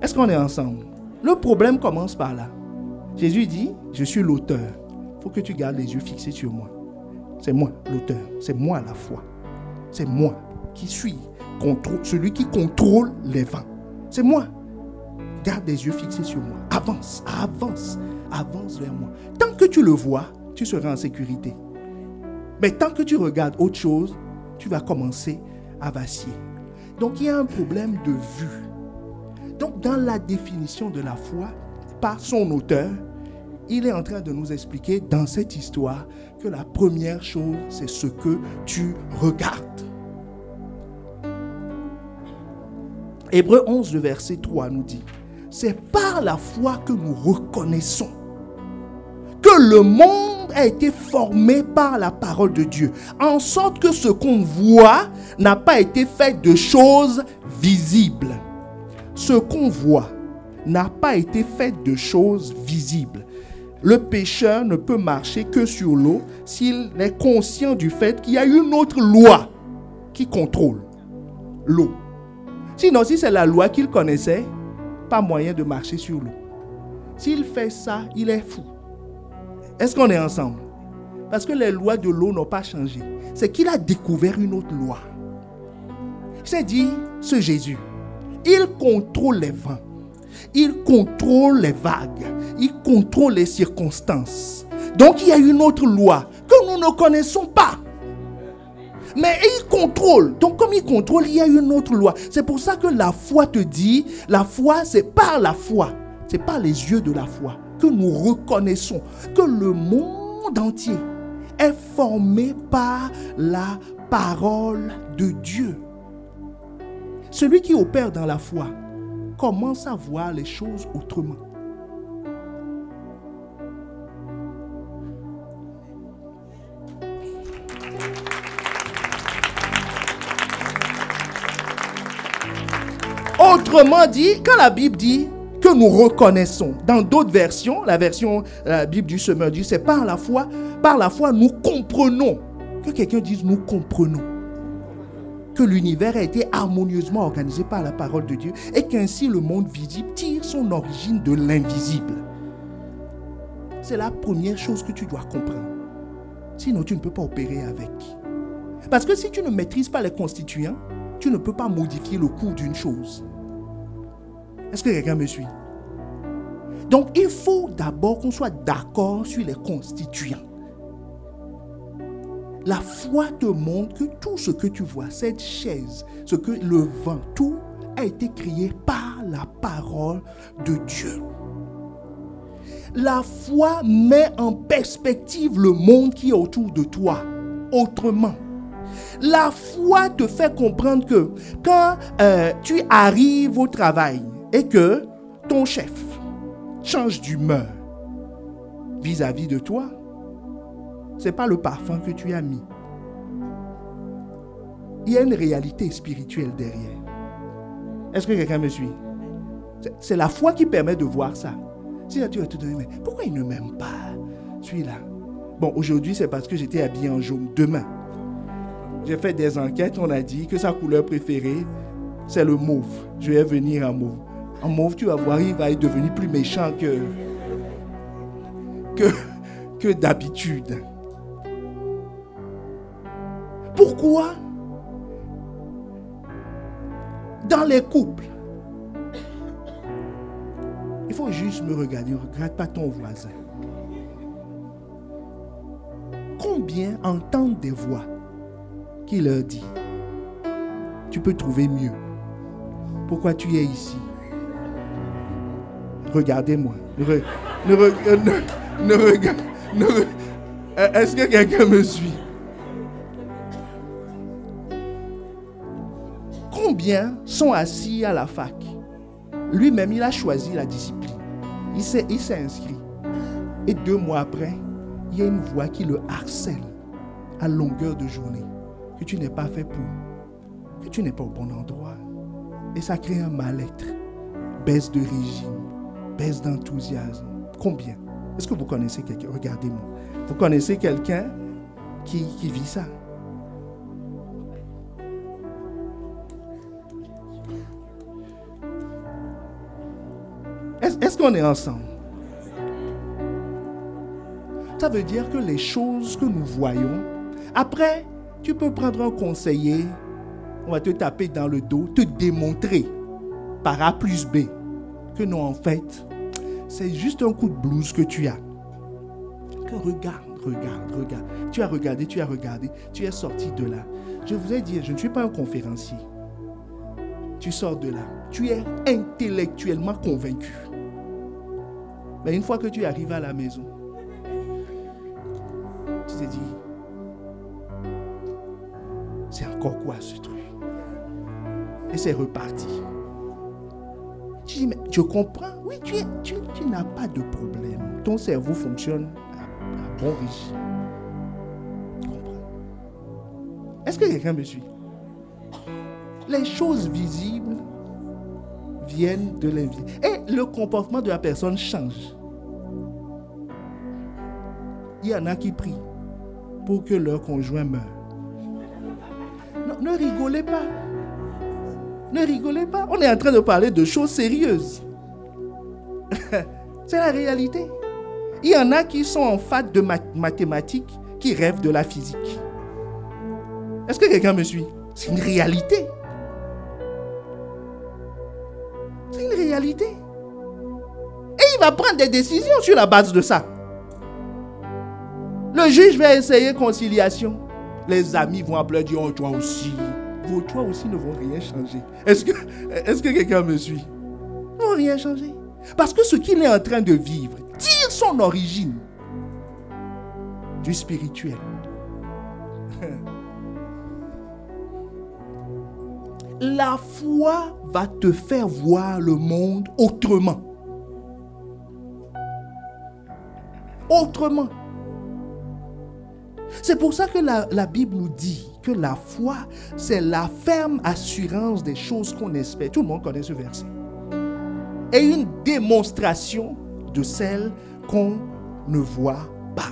Est-ce qu'on est ensemble? Le problème commence par là. Jésus dit, je suis l'auteur. Il faut que tu gardes les yeux fixés sur moi. C'est moi l'auteur. C'est moi la foi. C'est moi qui suis celui qui contrôle les vents. C'est moi. Garde les yeux fixés sur moi. Avance, avance, avance vers moi. Tant que tu le vois, tu seras en sécurité. Mais tant que tu regardes autre chose, tu vas commencer à vaciller. Donc il y a un problème de vue. Donc dans la définition de la foi, par son auteur, il est en train de nous expliquer dans cette histoire que la première chose, c'est ce que tu regardes. Hébreux 11, le verset 3 nous dit, c'est par la foi que nous reconnaissons que le monde a été formé par la parole de Dieu, en sorte que ce qu'on voit n'a pas été fait de choses visibles. Ce qu'on voit n'a pas été fait de choses visibles. Le pécheur ne peut marcher que sur l'eau s'il est conscient du fait qu'il y a une autre loi qui contrôle l'eau. Sinon, si c'est la loi qu'il connaissait, pas moyen de marcher sur l'eau. S'il fait ça, il est fou. Est-ce qu'on est ensemble? Parce que les lois de l'eau n'ont pas changé. C'est qu'il a découvert une autre loi. Il s'est dit, ce Jésus, il contrôle les vents, il contrôle les vagues, il contrôle les circonstances. Donc il y a une autre loi que nous ne connaissons pas. Mais il contrôle. Donc comme il contrôle, il y a une autre loi. C'est pour ça que la foi te dit, la foi, c'est par la foi, c'est par les yeux de la foi que nous reconnaissons que le monde entier est formé par la parole de Dieu. Celui qui opère dans la foi commence à voir les choses autrement. Autrement dit, quand la Bible dit que nous reconnaissons, dans d'autres versions, la version Bible du Semeur dit, c'est par la foi nous comprenons. Que quelqu'un dise nous comprenons. Que l'univers a été harmonieusement organisé par la parole de Dieu et qu'ainsi le monde visible tire son origine de l'invisible. C'est la première chose que tu dois comprendre. Sinon, tu ne peux pas opérer avec. Parce que si tu ne maîtrises pas les constituants, tu ne peux pas modifier le cours d'une chose. Est-ce que quelqu'un me suit? Donc, il faut d'abord qu'on soit d'accord sur les constituants. La foi te montre que tout ce que tu vois, cette chaise, ce que le vent, tout a été créé par la parole de Dieu. La foi met en perspective le monde qui est autour de toi. Autrement, la foi te fait comprendre que quand tu arrives au travail et que ton chef change d'humeur vis-à-vis de toi, ce n'est pas le parfum que tu as mis. Il y a une réalité spirituelle derrière. Est-ce que quelqu'un me suit? C'est la foi qui permet de voir ça. Sinon, tu vas te dire, mais pourquoi il ne m'aime pas, celui-là? Bon, aujourd'hui, c'est parce que j'étais habillé en jaune. Demain, j'ai fait des enquêtes, on a dit que sa couleur préférée, c'est le mauve. Je vais venir en mauve. En mauve, tu vas voir, il va être devenu plus méchant que d'habitude. Pourquoi? Dans les couples, il faut juste me regarder. Ne regarde pas ton voisin. Combien entendent des voix qui leur dit, tu peux trouver mieux. Pourquoi tu es ici? Regardez-moi. Est-ce que quelqu'un me suit? Combien sont assis à la fac? Lui-même, il a choisi la discipline. Il s'est inscrit. Et 2 mois après, il y a une voix qui le harcèle à longueur de journée. Que tu n'es pas fait pour. Que tu n'es pas au bon endroit. Et ça crée un mal-être. Baisse de régime. Baisse d'enthousiasme. Combien? Est-ce que vous connaissez quelqu'un? Regardez-moi. Vous connaissez quelqu'un qui vit ça? Est-ce qu'on est ensemble? Ça veut dire que les choses que nous voyons, après, tu peux prendre un conseiller, on va te taper dans le dos, te démontrer par A plus B que non, en fait, c'est juste un coup de blues que tu as. Que regarde regarde. Tu as regardé, tu es sorti de là. Je vous ai dit, je ne suis pas un conférencier. Tu sors de là, tu es intellectuellement convaincu. Mais une fois que tu arrives à la maison, tu te dis, c'est encore quoi ce truc? Et c'est reparti. Tu dis, mais je comprends. Oui, tu n'as pas de problème. Ton cerveau fonctionne à bon régime. Tu comprends? Est-ce que quelqu'un me suit? Les choses visibles viennent de l'invisible. Et le comportement de la personne change. Il y en a qui prient pour que leur conjoint meure. Non, ne rigolez pas. Ne rigolez pas. On est en train de parler de choses sérieuses. C'est la réalité. Il y en a qui sont en fac de mathématiques qui rêvent de la physique. Est-ce que quelqu'un me suit? C'est une réalité. C'est une réalité. Et il va prendre des décisions sur la base de ça. Le juge va essayer conciliation. Les amis vont applaudir, oh, toi aussi. Vos toi aussi ne vont rien changer. Est-ce que quelqu'un me suit? Ils ne vont rien changer. Parce que ce qu'il est en train de vivre tire son origine du spirituel. La foi va te faire voir le monde autrement. Autrement. C'est pour ça que la Bible nous dit que la foi, c'est la ferme assurance des choses qu'on espère. Tout le monde connaît ce verset. Et une démonstration de celles qu'on ne voit pas.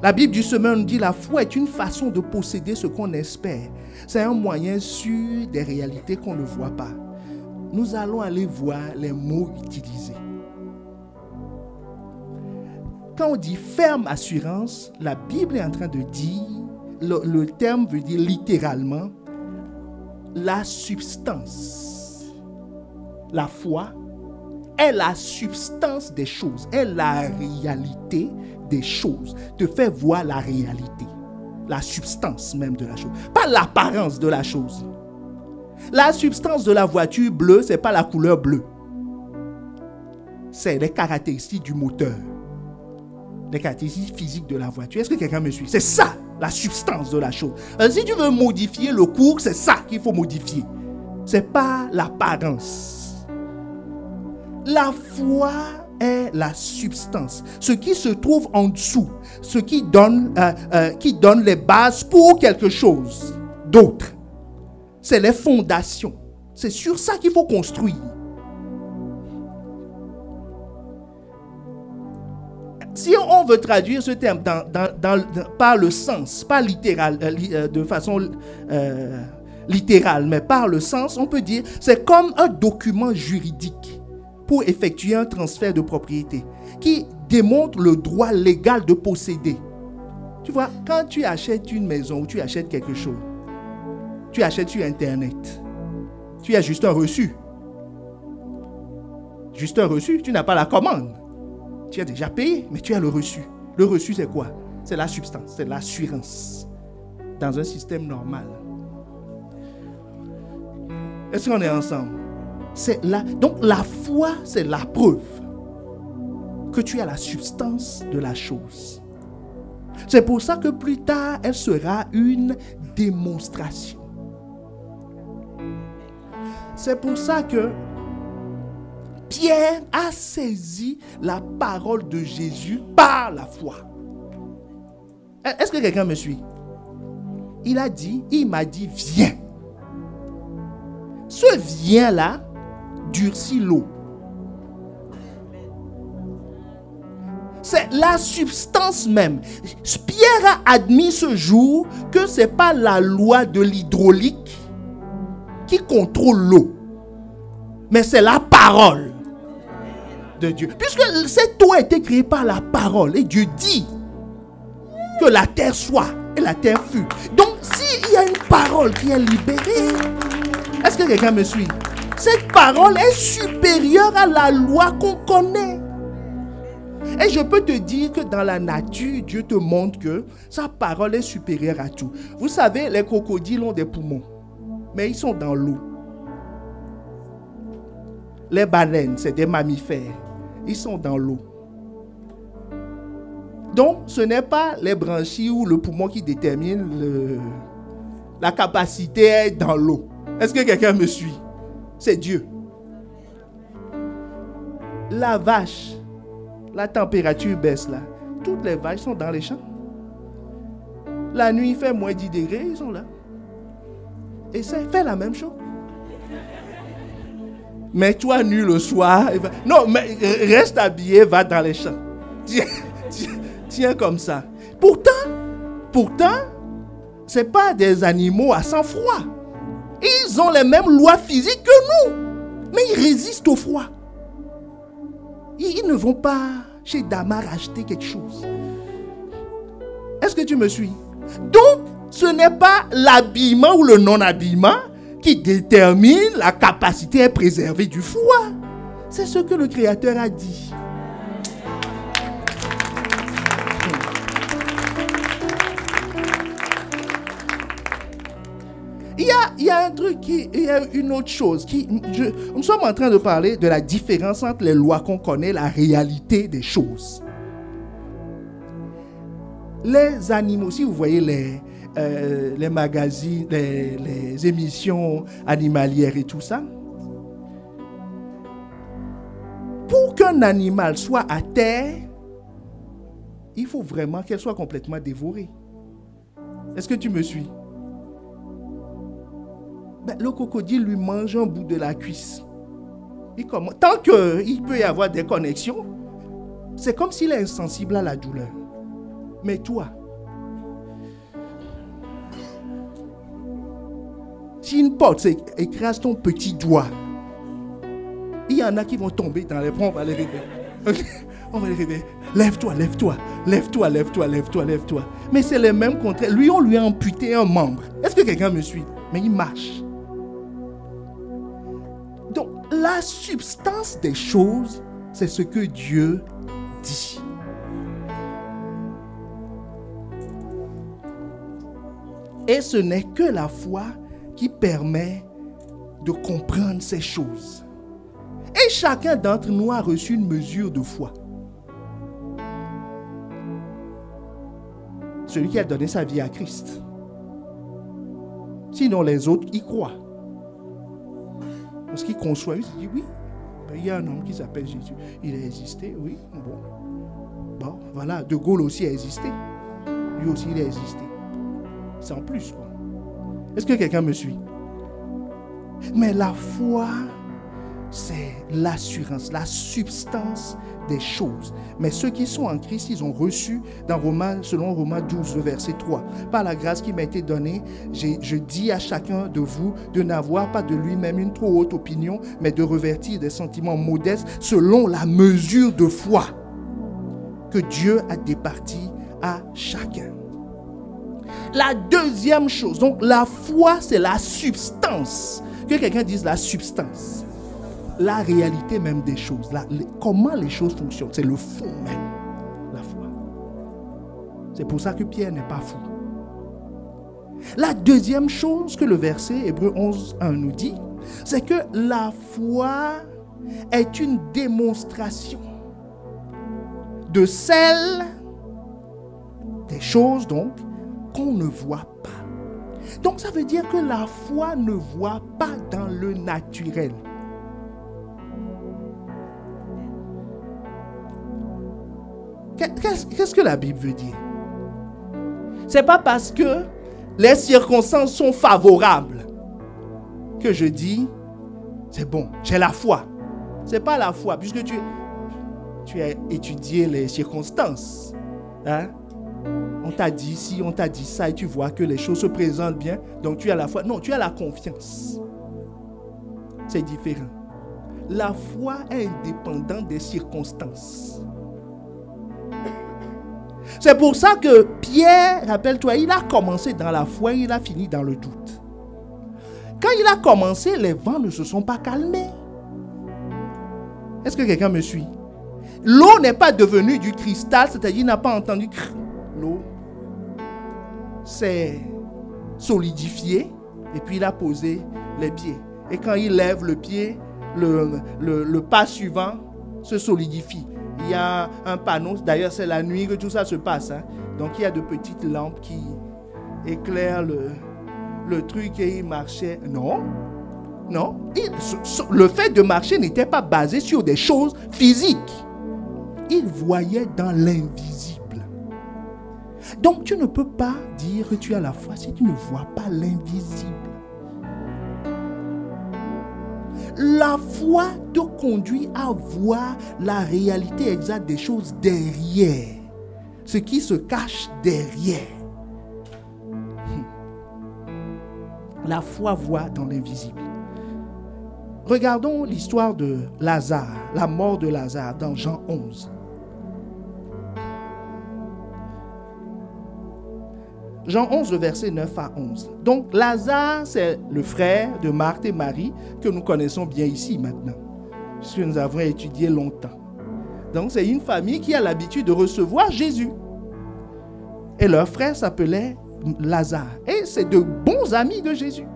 La Bible du semeur nous dit la foi est une façon de posséder ce qu'on espère. C'est un moyen sûr des réalités qu'on ne voit pas. Nous allons aller voir les mots utilisés. Quand on dit ferme assurance, la Bible est en train de dire, le terme veut dire littéralement la substance. La foi est la substance des choses, est la réalité des choses, te fait voir la réalité, la substance même de la chose, pas l'apparence de la chose. La substance de la voiture bleue, ce n'est pas la couleur bleue, c'est les caractéristiques du moteur, les caractéristiques physiques de la voiture. Est-ce que quelqu'un me suit? C'est ça, la substance de la chose. Si tu veux modifier le cours, c'est ça qu'il faut modifier. Ce n'est pas l'apparence. La foi est la substance, ce qui se trouve en dessous, ce qui donne les bases pour quelque chose d'autre. C'est les fondations. C'est sur ça qu'il faut construire. Si on veut traduire ce terme par le sens, pas littéral, de façon littérale, mais par le sens, on peut dire c'est comme un document juridique pour effectuer un transfert de propriété qui démontre le droit légal de posséder. Tu vois, quand tu achètes une maison ou tu achètes quelque chose, tu achètes sur Internet, tu as juste un reçu. Juste un reçu, tu n'as pas la commande. Tu as déjà payé, mais tu as le reçu. Le reçu, c'est quoi? C'est la substance, c'est l'assurance. Dans un système normal. Est-ce qu'on est ensemble? Donc la foi, c'est la preuve que tu as la substance de la chose. C'est pour ça que plus tard, elle sera une démonstration. C'est pour ça que Pierre a saisi la parole de Jésus par la foi. Est-ce que quelqu'un me suit? Il m'a dit, viens. Ce viens-là durcit l'eau. C'est la substance même. Pierre a admis ce jour que ce n'est pas la loi de l'hydraulique qui contrôle l'eau, mais c'est la parole de Dieu. Puisque cette eau a été créée par la parole et Dieu dit que la terre soit et la terre fut. Donc s'il y a une parole qui est libérée, est-ce que quelqu'un me suit? Cette parole est supérieure à la loi qu'on connaît. Et je peux te dire que dans la nature, Dieu te montre que sa parole est supérieure à tout. Vous savez, les crocodiles ont des poumons, mais ils sont dans l'eau. Les baleines, c'est des mammifères. Ils sont dans l'eau. Donc, ce n'est pas les branchies ou le poumon qui détermine la capacité dans l'eau. Est-ce que quelqu'un me suit? C'est Dieu. La vache, la température baisse là. Toutes les vaches sont dans les champs. La nuit, il fait moins 10 degrés, ils sont là. Et ça fait la même chose. Mais toi, nu le soir, non, mais reste habillé, va dans les champs. Tiens comme ça. Pourtant, ce n'est pas des animaux à sang-froid. Ils ont les mêmes lois physiques que nous. Mais ils résistent au froid. Ils ne vont pas chez Damar acheter quelque chose. Est-ce que tu me suis? Donc, ce n'est pas l'habillement ou le non-habillement qui détermine la capacité à préserver du froid. C'est ce que le Créateur a dit. Il y a un truc, il y a une autre chose. Nous sommes en train de parler de la différence entre les lois qu'on connaît et la réalité des choses. Les animaux, si vous voyez les magazines, les émissions animalières et tout ça, pour qu'un animal soit à terre, il faut vraiment qu'elle soit complètement dévorée. Est-ce que tu me suis? Le crocodile lui mange un bout de la cuisse. Tant qu'il peut y avoir des connexions, c'est comme s'il est insensible à la douleur. Mais toi, si une porte écrase ton petit doigt, il y en a qui vont tomber dans les bras, on va les réveiller. On va les réveiller. Lève-toi, lève-toi, lève-toi, lève-toi, lève-toi, lève-toi. Mais c'est le même contraire. Lui, on lui a amputé un membre. Est-ce que quelqu'un me suit? Mais il marche. Donc, la substance des choses, c'est ce que Dieu dit. Et ce n'est que la foi qui permet de comprendre ces choses. Et chacun d'entre nous a reçu une mesure de foi. Celui qui a donné sa vie à Christ. Sinon, les autres y croient. Parce qu'ils conçoivent, ils se disent, oui, il y a un homme qui s'appelle Jésus. Il a existé, oui, bon, voilà, De Gaulle aussi a existé. Lui aussi, il a existé. C'est en plus, quoi. Est-ce que quelqu'un me suit? Mais la foi, c'est l'assurance, la substance des choses. Mais ceux qui sont en Christ, ils ont reçu, selon Romains 12, verset 3. Par la grâce qui m'a été donnée, je dis à chacun de vous de n'avoir pas de lui-même une trop haute opinion, mais de revêtir des sentiments modestes selon la mesure de foi que Dieu a départie à chacun. La deuxième chose, donc la foi, c'est la substance. Que quelqu'un dise la substance. La réalité même des choses. Comment les choses fonctionnent. C'est le fond même. La foi. C'est pour ça que Pierre n'est pas fou. La deuxième chose que le verset Hébreux 11, 1 nous dit, c'est que la foi est une démonstration de celle des choses donc qu'on ne voit pas. Donc ça veut dire que la foi ne voit pas dans le naturel. Qu'est-ce que la Bible veut dire? C'est pas parce que les circonstances sont favorables que je dis c'est bon, j'ai la foi. C'est pas la foi, puisque tu as étudié les circonstances. Hein? On t'a dit ci, on t'a dit ça, et tu vois que les choses se présentent bien, donc tu as la foi. Non, tu as la confiance. C'est différent. La foi est indépendante des circonstances. C'est pour ça que Pierre, rappelle-toi, il a commencé dans la foi, il a fini dans le doute. Quand il a commencé, les vents ne se sont pas calmés. Est-ce que quelqu'un me suit? L'eau n'est pas devenue du cristal, c'est-à-dire il n'a pas entendu l'eau s'est solidifiée et puis il a posé les pieds. Et quand il lève le pied, le pas suivant se solidifie. Il y a un panneau, d'ailleurs c'est la nuit que tout ça se passe. Hein. Donc il y a de petites lampes qui éclairent le truc et il marchait. Non. Le fait de marcher n'était pas basé sur des choses physiques. Il voyait dans l'invisible. Donc tu ne peux pas dire que tu as la foi si tu ne vois pas l'invisible. La foi te conduit à voir la réalité exacte des choses derrière. Ce qui se cache derrière. La foi voit dans l'invisible. Regardons l'histoire de Lazare, la mort de Lazare dans Jean 11. Jean 11, verset 9 à 11. Donc Lazare, c'est le frère de Marthe et Marie que nous connaissons bien ici maintenant, puisque nous avons étudié longtemps. Donc c'est une famille qui a l'habitude de recevoir Jésus. Et leur frère s'appelait Lazare. Et c'est de bons amis de Jésus.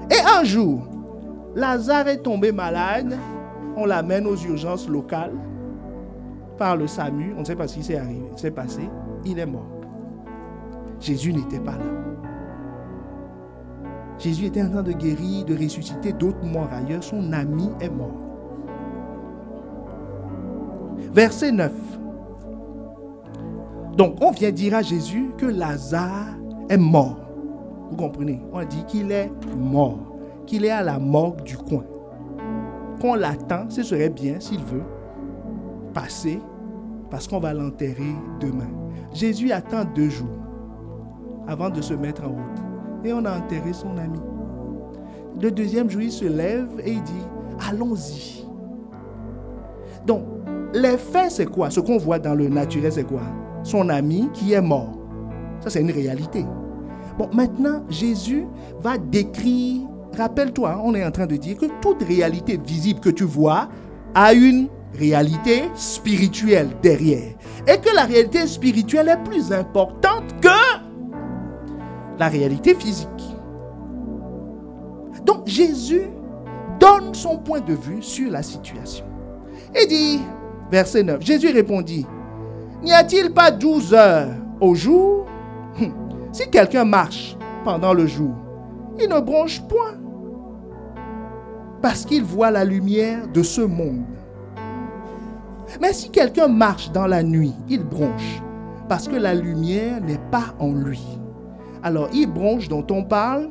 Et un jour, Lazare est tombé malade. On l'amène aux urgences locales par le SAMU. On ne sait pas ce qui s'est passé. Il est mort. Jésus n'était pas là. Jésus était en train de guérir, de ressusciter d'autres morts ailleurs. Son ami est mort. Verset 9. Donc, on vient dire à Jésus que Lazare est mort. Vous comprenez? On dit qu'il est mort. Qu'il est à la morgue du coin. Qu'on l'attend, ce serait bien, s'il veut, passer, parce qu'on va l'enterrer demain. Jésus attend 2 jours avant de se mettre en route. Et on a enterré son ami. Le 2e jour, il se lève et il dit, allons-y. Donc, les faits, c'est quoi? Ce qu'on voit dans le naturel, c'est quoi? Son ami qui est mort. Ça, c'est une réalité. Bon, maintenant, Jésus va décrire. Rappelle-toi, on est en train de dire que toute réalité visible que tu vois a une réalité spirituelle derrière. Et que la réalité spirituelle est plus importante que la réalité physique. Donc Jésus donne son point de vue sur la situation. Il dit, verset 9, Jésus répondit, n'y a-t-il pas 12 heures au jour? Si quelqu'un marche pendant le jour, il ne bronche point, parce qu'il voit la lumière de ce monde. Mais si quelqu'un marche dans la nuit, il bronche, parce que la lumière n'est pas en lui. Alors, il bronche dont on parle,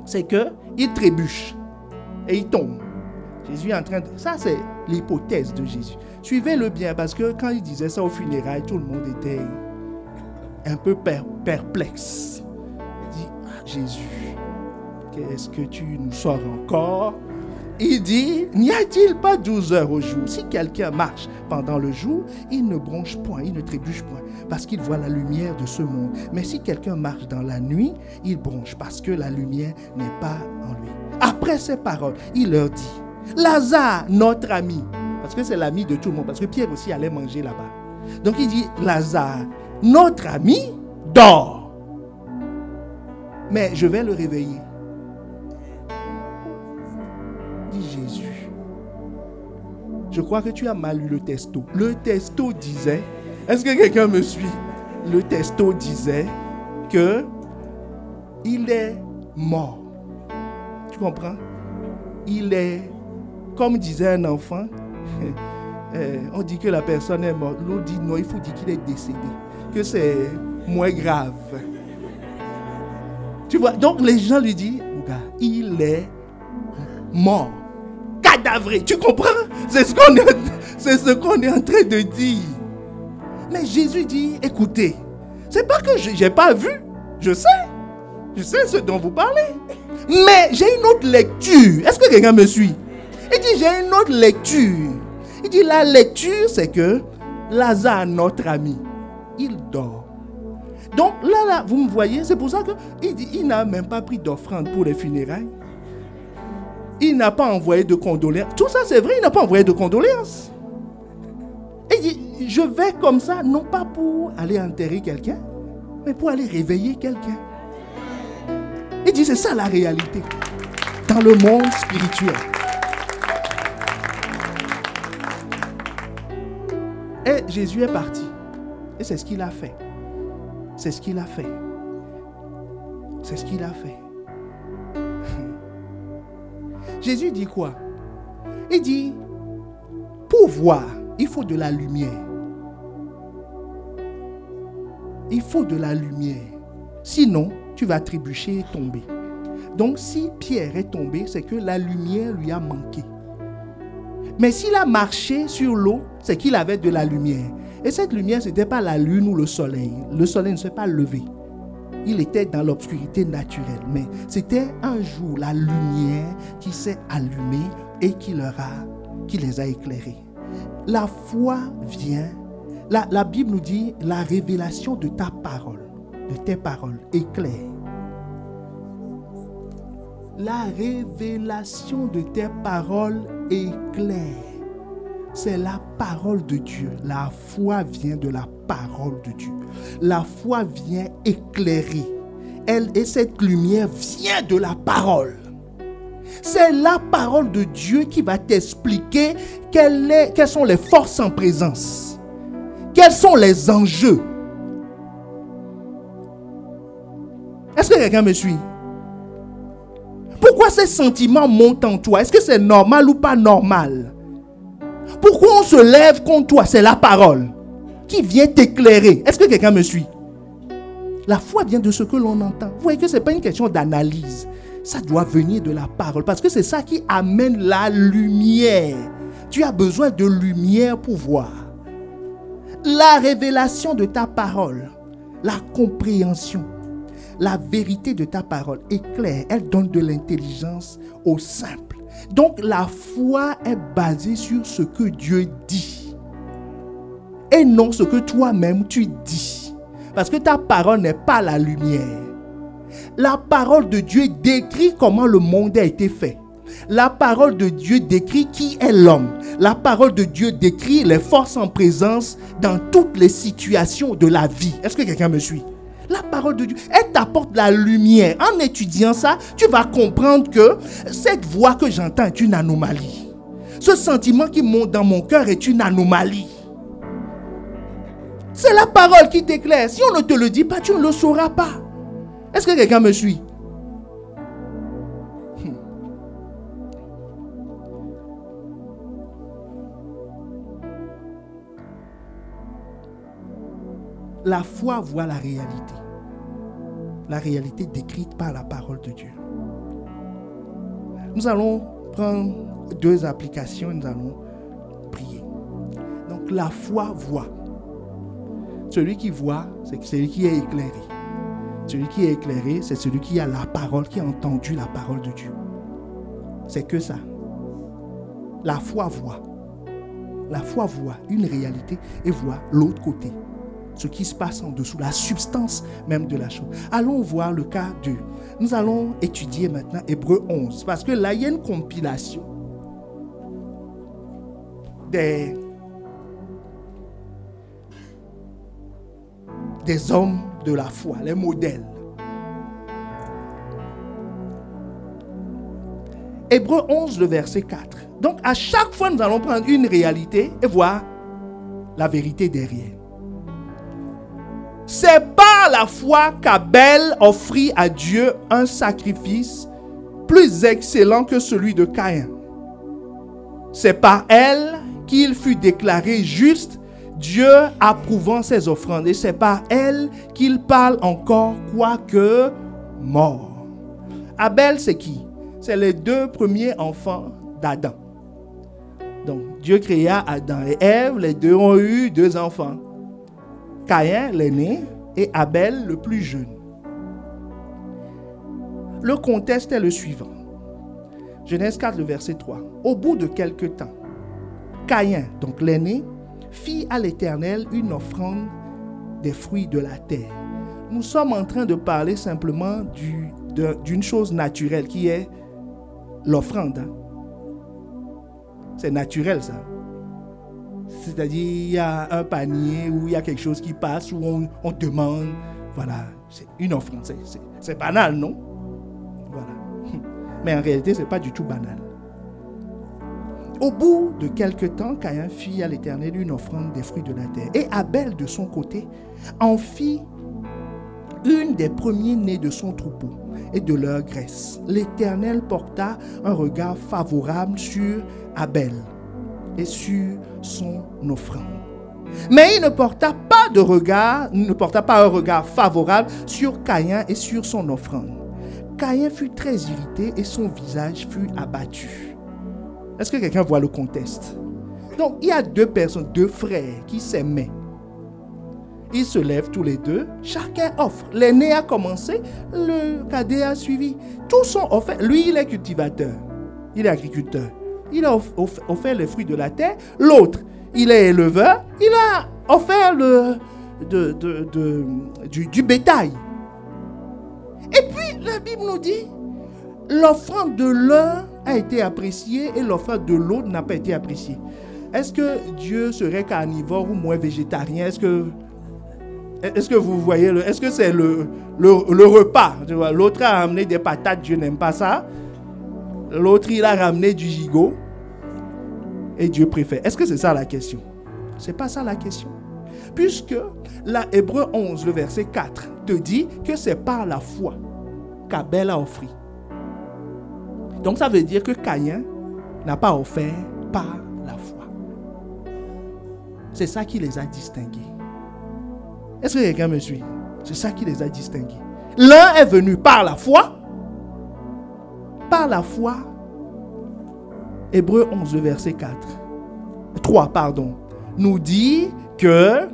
c'est qu'il trébuche et il tombe. Jésus est en train de... Ça, c'est l'hypothèse de Jésus. Suivez-le bien, parce que quand il disait ça au funérailles, tout le monde était un peu perplexe. Il dit, Jésus, qu'est-ce que tu nous sors encore? Il dit, n'y a-t-il pas 12 heures au jour? Si quelqu'un marche pendant le jour, il ne bronche point, il ne trébuche point, parce qu'il voit la lumière de ce monde. Mais si quelqu'un marche dans la nuit, il bronche, parce que la lumière n'est pas en lui. Après ces paroles, il leur dit, Lazare, notre ami, parce que c'est l'ami de tout le monde, parce que Pierre aussi allait manger là-bas. Donc il dit, Lazare, notre ami, dort. Mais je vais le réveiller. Dit Jésus, je crois que tu as mal lu le texto. Le texto disait, est-ce que quelqu'un me suit? Le texto disait que il est mort. Tu comprends? Il est, comme disait un enfant, on dit que la personne est morte. L'autre dit non, il faut dire qu'il est décédé, que c'est moins grave. Tu vois, donc les gens lui disent, il est mort, cadavré. Tu comprends? C'est ce qu'on est en train de dire. Mais Jésus dit, écoutez, c'est pas que je n'ai pas vu, je sais ce dont vous parlez. Mais j'ai une autre lecture. Est-ce que quelqu'un me suit? Il dit, j'ai une autre lecture. Il dit, la lecture, c'est que Lazare, notre ami, il dort. Donc là, vous me voyez, c'est pour ça qu'il dit, il n'a même pas pris d'offrande pour les funérailles. Il n'a pas envoyé de condoléances. Tout ça, c'est vrai, il n'a pas envoyé de condoléances. Et je vais comme ça, non pas pour aller enterrer quelqu'un, mais pour aller réveiller quelqu'un. Il dit, c'est ça la réalité dans le monde spirituel. Et Jésus est parti. Et c'est ce qu'il a fait. C'est ce qu'il a fait. C'est ce qu'il a fait. Jésus dit quoi? Il dit, pour voir, il faut de la lumière. Il faut de la lumière. Sinon, tu vas trébucher et tomber. Donc, si Pierre est tombé, c'est que la lumière lui a manqué. Mais s'il a marché sur l'eau, c'est qu'il avait de la lumière. Et cette lumière, ce n'était pas la lune ou le soleil. Le soleil ne s'est pas levé. Il était dans l'obscurité naturelle. Mais c'était un jour la lumière qui s'est allumée et qui les a éclairés. La foi vient. La Bible nous dit la révélation de ta parole, de tes paroles éclaire. La révélation de tes paroles éclaire. C'est la parole de Dieu. La foi vient de la parole de Dieu. La foi vient éclairer. Et cette lumière vient de la parole. C'est la parole de Dieu qui va t'expliquer quelles sont les forces en présence. Quels sont les enjeux. Est-ce que quelqu'un me suit? Pourquoi ces sentiments montent en toi? Est-ce que c'est normal ou pas normal? Pourquoi on se lève contre toi? C'est la parole qui vient t'éclairer. Est-ce que quelqu'un me suit? La foi vient de ce que l'on entend. Vous voyez que ce n'est pas une question d'analyse. Ça doit venir de la parole. Parce que c'est ça qui amène la lumière. Tu as besoin de lumière pour voir. La révélation de ta parole, la compréhension, la vérité de ta parole éclaire. Elle donne de l'intelligence au simple. Donc la foi est basée sur ce que Dieu dit et non ce que toi-même tu dis. Parce que ta parole n'est pas la lumière. La parole de Dieu décrit comment le monde a été fait. La parole de Dieu décrit qui est l'homme. La parole de Dieu décrit les forces en présence dans toutes les situations de la vie. Est-ce que quelqu'un me suit? La parole de Dieu, elle t'apporte la lumière. En étudiant ça, tu vas comprendre que cette voix que j'entends est une anomalie. Ce sentiment qui monte dans mon cœur est une anomalie. C'est la parole qui t'éclaire. Si on ne te le dit pas, tu ne le sauras pas. Est-ce que quelqu'un me suit? La foi voit la réalité. La réalité décrite par la parole de Dieu. Nous allons prendre 2 applications et nous allons prier. Donc la foi voit. Celui qui voit, c'est celui qui est éclairé. Celui qui est éclairé, c'est celui qui a la parole, qui a entendu la parole de Dieu. C'est que ça. La foi voit. La foi voit une réalité et voit l'autre côté. Ce qui se passe en dessous, la substance même de la chose. Allons voir le cas 2. Nous allons étudier maintenant Hébreux 11. Parce que là, il y a une compilation des hommes de la foi, les modèles. Hébreux 11, le verset 4. Donc, à chaque fois, nous allons prendre une réalité et voir la vérité derrière. C'est par la foi qu'Abel offrit à Dieu un sacrifice plus excellent que celui de Caïn. C'est par elle qu'il fut déclaré juste, Dieu approuvant ses offrandes. Et c'est par elle qu'il parle encore, quoique mort. Abel, c'est qui? C'est les 2 premiers enfants d'Adam. Donc, Dieu créa Adam et Ève, les 2 ont eu 2 enfants. Caïn, l'aîné, et Abel, le plus jeune. Le contexte est le suivant. Genèse 4, le verset 3. Au bout de quelque temps, Caïn, donc l'aîné, fit à l'Éternel une offrande des fruits de la terre. Nous sommes en train de parler simplement d'une chose naturelle qui est l'offrande. C'est naturel ça. C'est-à-dire, il y a un panier où il y a quelque chose qui passe, où on demande, voilà, c'est une offrande. C'est banal, non? Voilà. Mais en réalité, ce n'est pas du tout banal. Au bout de quelque temps, Caïn fit à l'Éternel une offrande des fruits de la terre. Et Abel, de son côté, en fit une des premiers-nés de son troupeau et de leur graisse. L'Éternel porta un regard favorable sur Abel et sur son offrande. Mais il ne porta pas un regard favorable sur Caïn et sur son offrande. Caïn fut très irrité et son visage fut abattu. Est-ce que quelqu'un voit le contexte? Donc, il y a deux personnes, deux frères qui s'aimaient. Ils se lèvent tous les deux, chacun offre. L'aîné a commencé, le cadet a suivi. Tous sont offerts. Lui, il est cultivateur, il est agriculteur. Il a offert les fruits de la terre. L'autre, il est éleveur, il a offert du bétail. Et puis, la Bible nous dit, l'offrande de l'un a été appréciée et l'offrande de l'autre n'a pas été appréciée. Est-ce que Dieu serait carnivore ou moins végétarien? Est-ce que vous voyez, est-ce que c'est le repas? L'autre a ramené des patates, Dieu n'aime pas ça. L'autre, il a ramené du gigot et Dieu préfère. Est-ce que c'est ça la question? C'est pas ça la question. Puisque la Hébreux 11, le verset 4, te dit que c'est par la foi qu'Abel a offert. Donc ça veut dire que Caïn n'a pas offert par la foi. C'est ça qui les a distingués. Est-ce que quelqu'un me suit? C'est ça qui les a distingués. L'un est venu par la foi. Par la foi. Hébreux 11, verset 3, nous dit que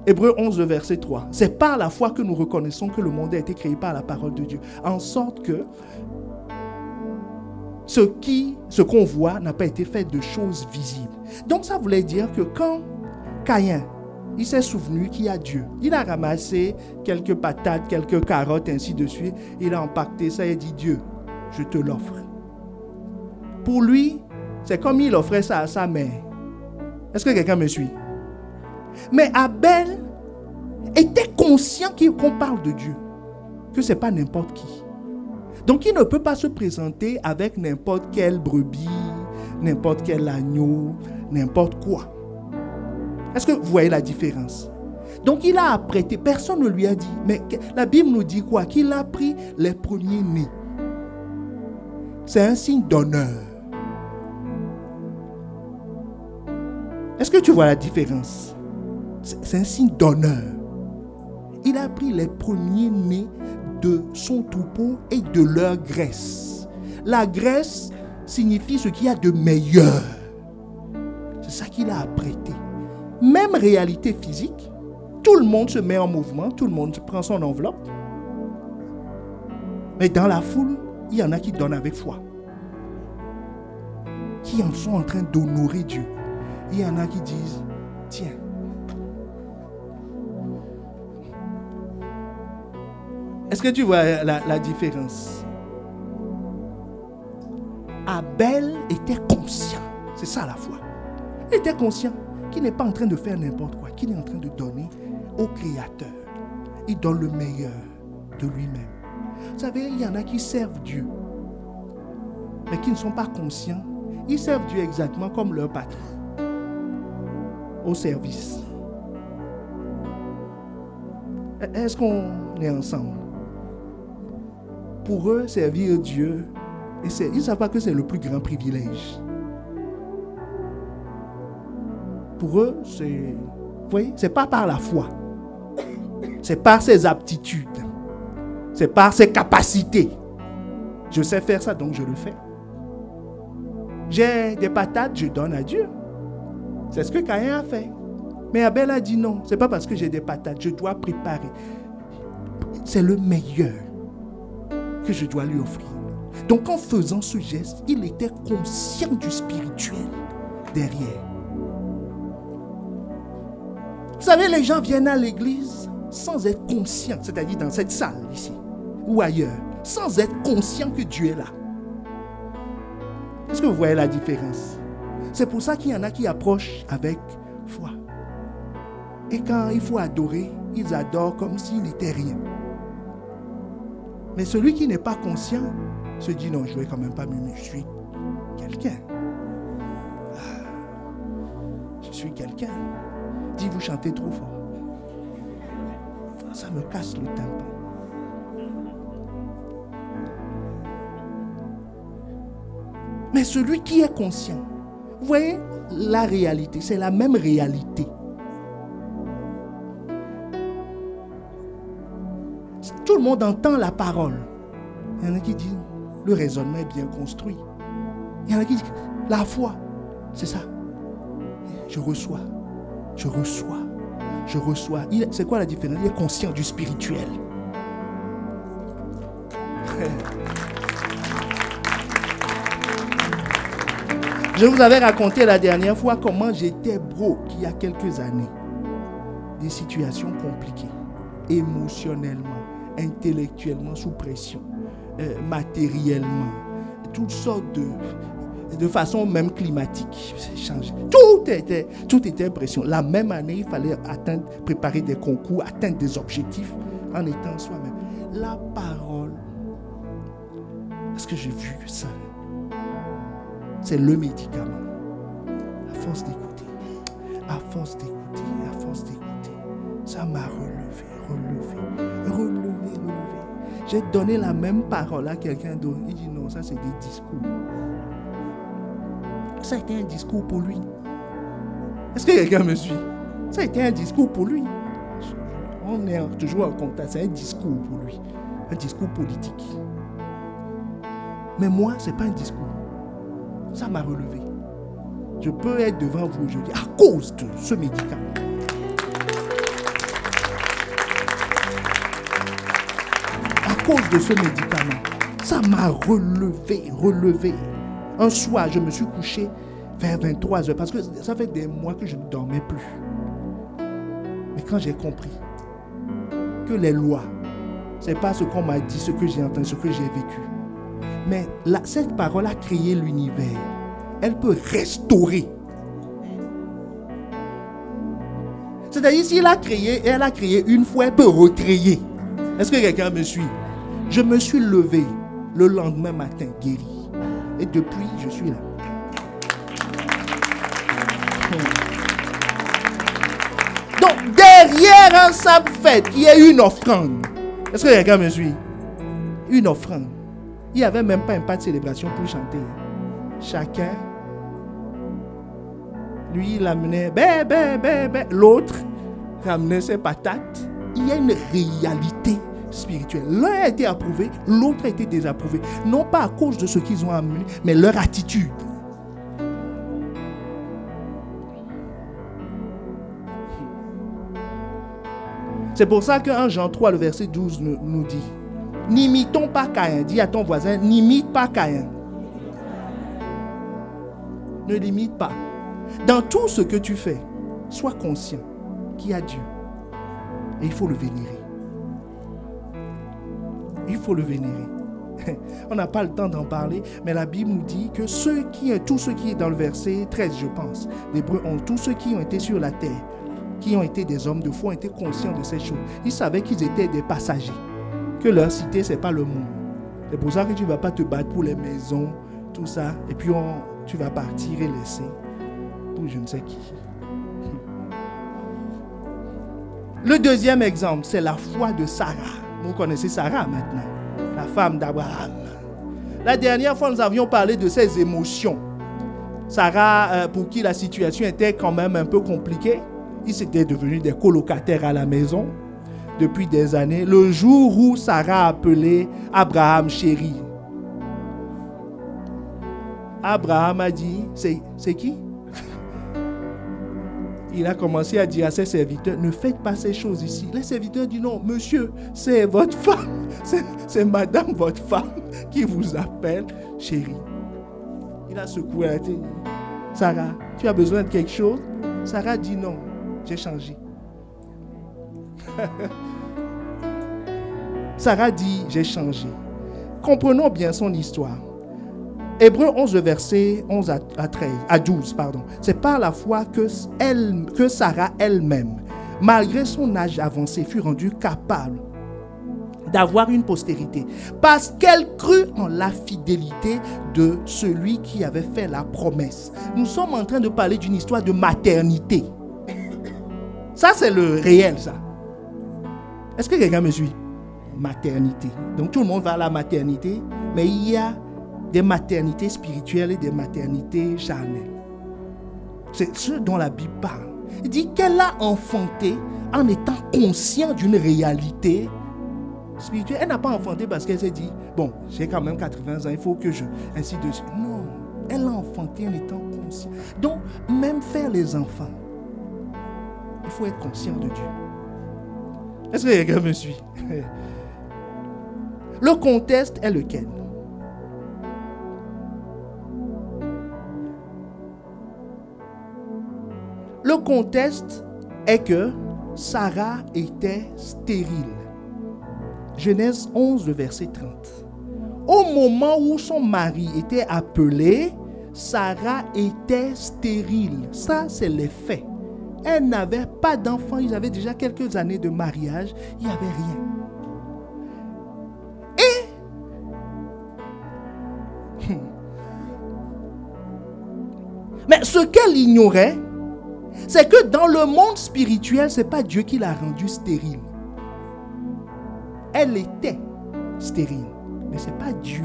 Hébreux 11, verset 3. C'est par la foi que nous reconnaissons que le monde a été créé par la parole de Dieu. En sorte que ce qu'on voit n'a pas été fait de choses visibles. Donc ça voulait dire que quand Caïn, il s'est souvenu qu'il y a Dieu, il a ramassé quelques patates, quelques carottes, ainsi de suite, il a empaqueté ça et dit, Dieu, je te l'offre. Pour lui, c'est comme il offrait ça à sa mère. Est-ce que quelqu'un me suit? Mais Abel était conscient qu'on parle de Dieu, que ce n'est pas n'importe qui. Donc il ne peut pas se présenter avec n'importe quelle brebis, n'importe quel agneau, n'importe quoi. Est-ce que vous voyez la différence? Donc il a apprêté, personne ne lui a dit, mais la Bible nous dit quoi? Qu'il a pris les premiers-nés. C'est un signe d'honneur. Est-ce que tu vois la différence? C'est un signe d'honneur. Il a pris les premiers-nés de son troupeau et de leur graisse. La graisse signifie ce qu'il y a de meilleur. C'est ça qu'il a apprêté. Même réalité physique, tout le monde se met en mouvement, tout le monde prend son enveloppe. Mais dans la foule, il y en a qui donnent avec foi, qui en sont en train d'honorer Dieu. Il y en a qui disent, tiens, est-ce que tu vois la différence? Abel était conscient, c'est ça la foi. Il était conscient qu'il n'est pas en train de faire n'importe quoi, qu'il est en train de donner au Créateur. Il donne le meilleur de lui-même. Vous savez, il y en a qui servent Dieu, mais qui ne sont pas conscients. Ils servent Dieu exactement comme leur patron, au service. Est-ce qu'on est ensemble? Pour eux, servir Dieu, ils ne savent pas que c'est le plus grand privilège. Pour eux, vous voyez, c'est pas par la foi. C'est par ses aptitudes. C'est par ses capacités. Je sais faire ça, donc je le fais. J'ai des patates, je donne à Dieu. C'est ce que Caïn a fait. Mais Abel a dit non, c'est pas parce que j'ai des patates, je dois préparer. C'est le meilleur que je dois lui offrir. Donc en faisant ce geste, il était conscient du spirituel derrière. Vous savez, les gens viennent à l'église sans être conscients, c'est-à-dire dans cette salle ici ou ailleurs, sans être conscients que Dieu est là. Est-ce que vous voyez la différence? C'est pour ça qu'il y en a qui approchent avec foi. Et quand il faut adorer, ils adorent comme s'il n'était rien. Mais celui qui n'est pas conscient se dit non, je ne vais quand même pas m'aimer, je suis quelqu'un. Je suis quelqu'un. Dis, vous chantez trop fort. Ça me casse le tympan. Mais celui qui est conscient, vous voyez, la réalité, c'est la même réalité. Tout le monde entend la parole. Il y en a qui disent, le raisonnement est bien construit. Il y en a qui disent, la foi, c'est ça. Je reçois. C'est quoi la différence? Il est conscient du spirituel. Je vous avais raconté la dernière fois comment j'étais broke il y a quelques années. Des situations compliquées, émotionnellement, intellectuellement, sous pression, matériellement, toutes sortes de façon même climatique. Tout était pression. La même année, il fallait préparer des concours, atteindre des objectifs en étant soi-même. La parole, est-ce que j'ai vu ça? C'est le médicament. À force d'écouter, ça m'a relevé. J'ai donné la même parole à quelqu'un d'autre. Il dit non, ça c'est des discours. Ça a été un discours pour lui. Est-ce que quelqu'un me suit? Ça a été un discours pour lui. On est toujours en contact. C'est un discours pour lui. Un discours politique. Mais moi, ce n'est pas un discours. Ça m'a relevé. Je peux être devant vous aujourd'hui à cause de ce médicament. À cause de ce médicament. Ça m'a relevé. Un soir, je me suis couché vers 23h parce que ça fait des mois que je ne dormais plus. Mais quand j'ai compris que les lois, ce n'est pas ce qu'on m'a dit, ce que j'ai entendu, ce que j'ai vécu. Mais cette parole a créé l'univers. Elle peut restaurer. C'est-à-dire, si elle a créé une fois, elle peut recréer. Est-ce que quelqu'un me suit? Je me suis levé le lendemain matin, guéri. Et depuis, je suis là. Donc, derrière un simple fait, il y a une offrande. Est-ce que quelqu'un me suit? Une offrande. Il n'y avait même pas un pas de célébration pour chanter. Chacun, lui, il amenait l'autre ramenait ses patates. Il y a une réalité spirituelle. L'un a été approuvé, l'autre a été désapprouvé. Non pas à cause de ce qu'ils ont amené, mais leur attitude. C'est pour ça qu'en Jean 3, le verset 12 nous dit: n'imitons pas Caïn. Dis à ton voisin, n'imite pas Caïn. Ne l'imite pas. Dans tout ce que tu fais, sois conscient qu'il y a Dieu. Et il faut le vénérer. Il faut le vénérer. On n'a pas le temps d'en parler, mais la Bible nous dit que tout ce qui est dans le verset 13, je pense, l'Hébreu 11, tous ceux qui ont été sur la terre, qui ont été des hommes de foi, ont été conscients de ces choses. Ils savaient qu'ils étaient des passagers, que leur cité, ce n'est pas le monde. C'est pour ça que tu ne vas pas te battre pour les maisons, tout ça, et puis tu vas partir et laisser pour je ne sais qui. Le deuxième exemple, c'est la foi de Sarah. Vous connaissez Sarah maintenant, la femme d'Abraham. La dernière fois, nous avions parlé de ses émotions. Sarah, pour qui la situation était quand même un peu compliquée, ils étaient devenus des colocataires à la maison depuis des années. Le jour où Sarah a appelé Abraham chéri, Abraham a dit, c'est qui? Il a commencé à dire à ses serviteurs, ne faites pas ces choses ici. Les serviteurs disent, non, monsieur, c'est votre femme, c'est madame, votre femme, qui vous appelle chérie. Il a secoué la tête. Sarah, tu as besoin de quelque chose? Sarah dit non, j'ai changé. Sarah dit, j'ai changé. Comprenons bien son histoire. Hébreux 11, verset 11 à 12, pardon. C'est par la foi que Sarah elle-même, malgré son âge avancé, fut rendue capable d'avoir une postérité, parce qu'elle crut en la fidélité de celui qui avait fait la promesse. Nous sommes en train de parler d'une histoire de maternité. Ça, c'est le réel, ça. Est-ce que quelqu'un me suit? Maternité. Donc, tout le monde va à la maternité, mais il y a des maternités spirituelles et des maternités charnelles. C'est ce dont la Bible parle. Il dit qu'elle a enfanté en étant consciente d'une réalité spirituelle. Elle n'a pas enfanté parce qu'elle s'est dit, bon, j'ai quand même 80 ans, il faut que je... ainsi de suite. Non, elle a enfanté en étant consciente. Donc, même faire les enfants, il faut être conscient de Dieu. Est-ce que quelqu'un me suit? Le contexte est lequel? Le contexte est que Sarah était stérile. Genèse 11, verset 30. Au moment où son mari était appelé, Sarah était stérile. Ça, c'est les faits. Elle n'avait pas d'enfant. Ils avaient déjà quelques années de mariage. Il n'y avait rien. Mais ce qu'elle ignorait, c'est que dans le monde spirituel, ce n'est pas Dieu qui l'a rendue stérile. Elle était stérile, mais ce n'est pas Dieu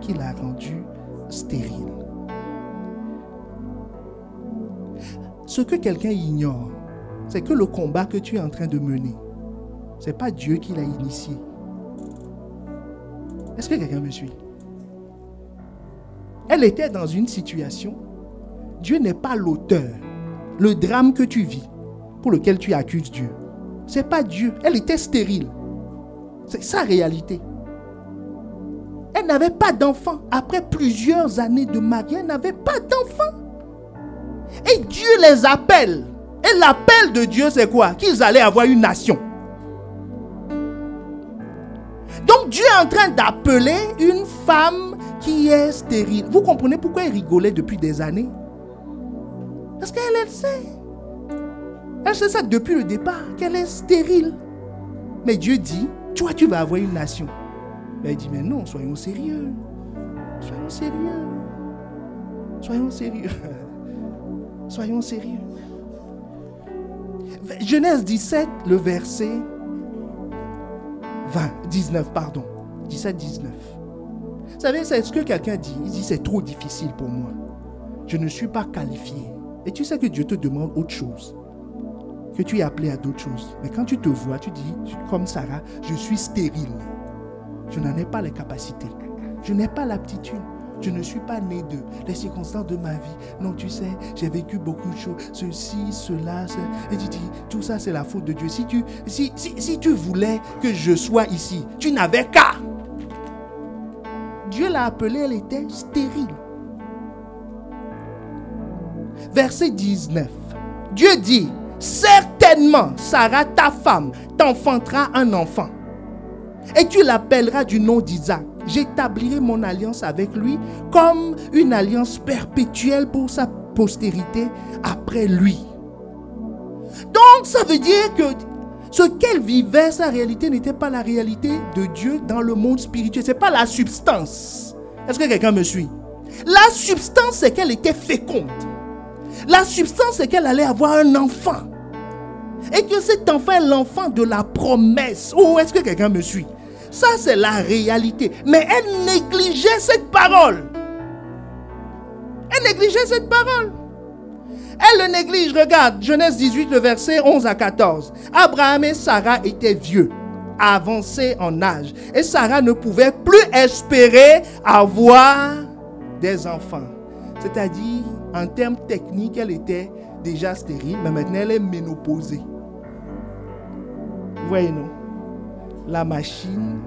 qui l'a rendue stérile. Ce que quelqu'un ignore, c'est que le combat que tu es en train de mener, ce n'est pas Dieu qui l'a initié. Est-ce que quelqu'un me suit? Elle était dans une situation. Dieu n'est pas l'auteur. Le drame que tu vis, pour lequel tu accuses Dieu, ce n'est pas Dieu. Elle était stérile. C'est sa réalité. Elle n'avait pas d'enfant. Après plusieurs années de mariage, elle n'avait pas d'enfant. Et Dieu les appelle. Et l'appel de Dieu, c'est quoi? Qu'ils allaient avoir une nation. Donc Dieu est en train d'appeler une femme qui est stérile. Vous comprenez pourquoi il rigolait depuis des années? Parce qu'elle sait. Elle sait ça depuis le départ, qu'elle est stérile. Mais Dieu dit, toi tu vas avoir une nation. Mais il dit, mais non, soyons sérieux. Soyons sérieux. Soyons sérieux. Soyons sérieux. Genèse 17, le verset 19, pardon. 17-19. Vous savez, c'est ce que quelqu'un dit. Il dit, c'est trop difficile pour moi. Je ne suis pas qualifié. Et tu sais que Dieu te demande autre chose. Que tu es appelé à d'autres choses. Mais quand tu te vois, tu dis, comme Sarah, je suis stérile. Je n'en ai pas les capacités. Je n'ai pas l'aptitude. Je ne suis pas né de les circonstances de ma vie. Non, tu sais, j'ai vécu beaucoup de choses. Ceci, cela. Et tu dis, tout ça, c'est la faute de Dieu. Si tu voulais que je sois ici, tu n'avais qu'à. Dieu l'a appelée, elle était stérile. Verset 19. Dieu dit, certainement, Sarah, ta femme, t'enfantera un enfant. Et tu l'appelleras du nom d'Isaac. J'établirai mon alliance avec lui comme une alliance perpétuelle pour sa postérité après lui. Donc, ça veut dire que ce qu'elle vivait, sa réalité n'était pas la réalité de Dieu dans le monde spirituel. Ce n'est pas la substance. Est-ce que quelqu'un me suit? La substance, c'est qu'elle était féconde. La substance, c'est qu'elle allait avoir un enfant. Et que cet enfant est l'enfant de la promesse. Oh, est-ce que quelqu'un me suit? Ça, c'est la réalité. Mais elle négligeait cette parole. Elle négligeait cette parole. Elle le néglige. Regarde, Genèse 18, le verset 11 à 14. Abraham et Sarah étaient vieux, avancés en âge. Et Sarah ne pouvait plus espérer avoir des enfants. C'est-à-dire, en termes techniques, elle était déjà stérile, mais maintenant elle est ménopausée. Vous voyez, non? La machine.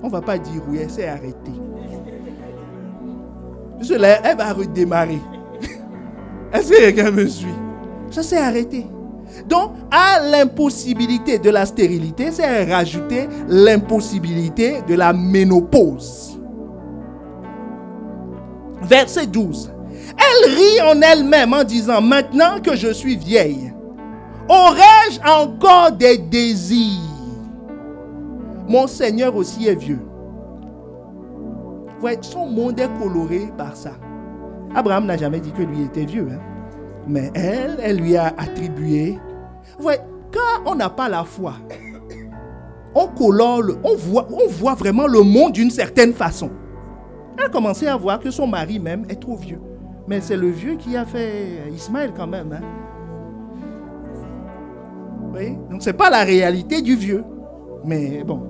On ne va pas dire oui, elle s'est arrêtée. Elle va redémarrer. Est-ce que quelqu'un me suit? Ça s'est arrêté. Donc, à l'impossibilité de la stérilité, c'est rajouter l'impossibilité de la ménopause. Verset 12. Elle rit en elle-même en disant, maintenant que je suis vieille, aurais-je encore des désirs? Mon Seigneur aussi est vieux. Vous voyez, son monde est coloré par ça. Abraham n'a jamais dit que lui était vieux. Hein? Mais elle lui a attribué. Vous voyez, quand on n'a pas la foi, on colore, on voit vraiment le monde d'une certaine façon. Elle a commencé à voir que son mari même est trop vieux. Mais c'est le vieux qui a fait Ismaël quand même. Hein? Vous voyez? Donc ce n'est pas la réalité du vieux. Mais bon.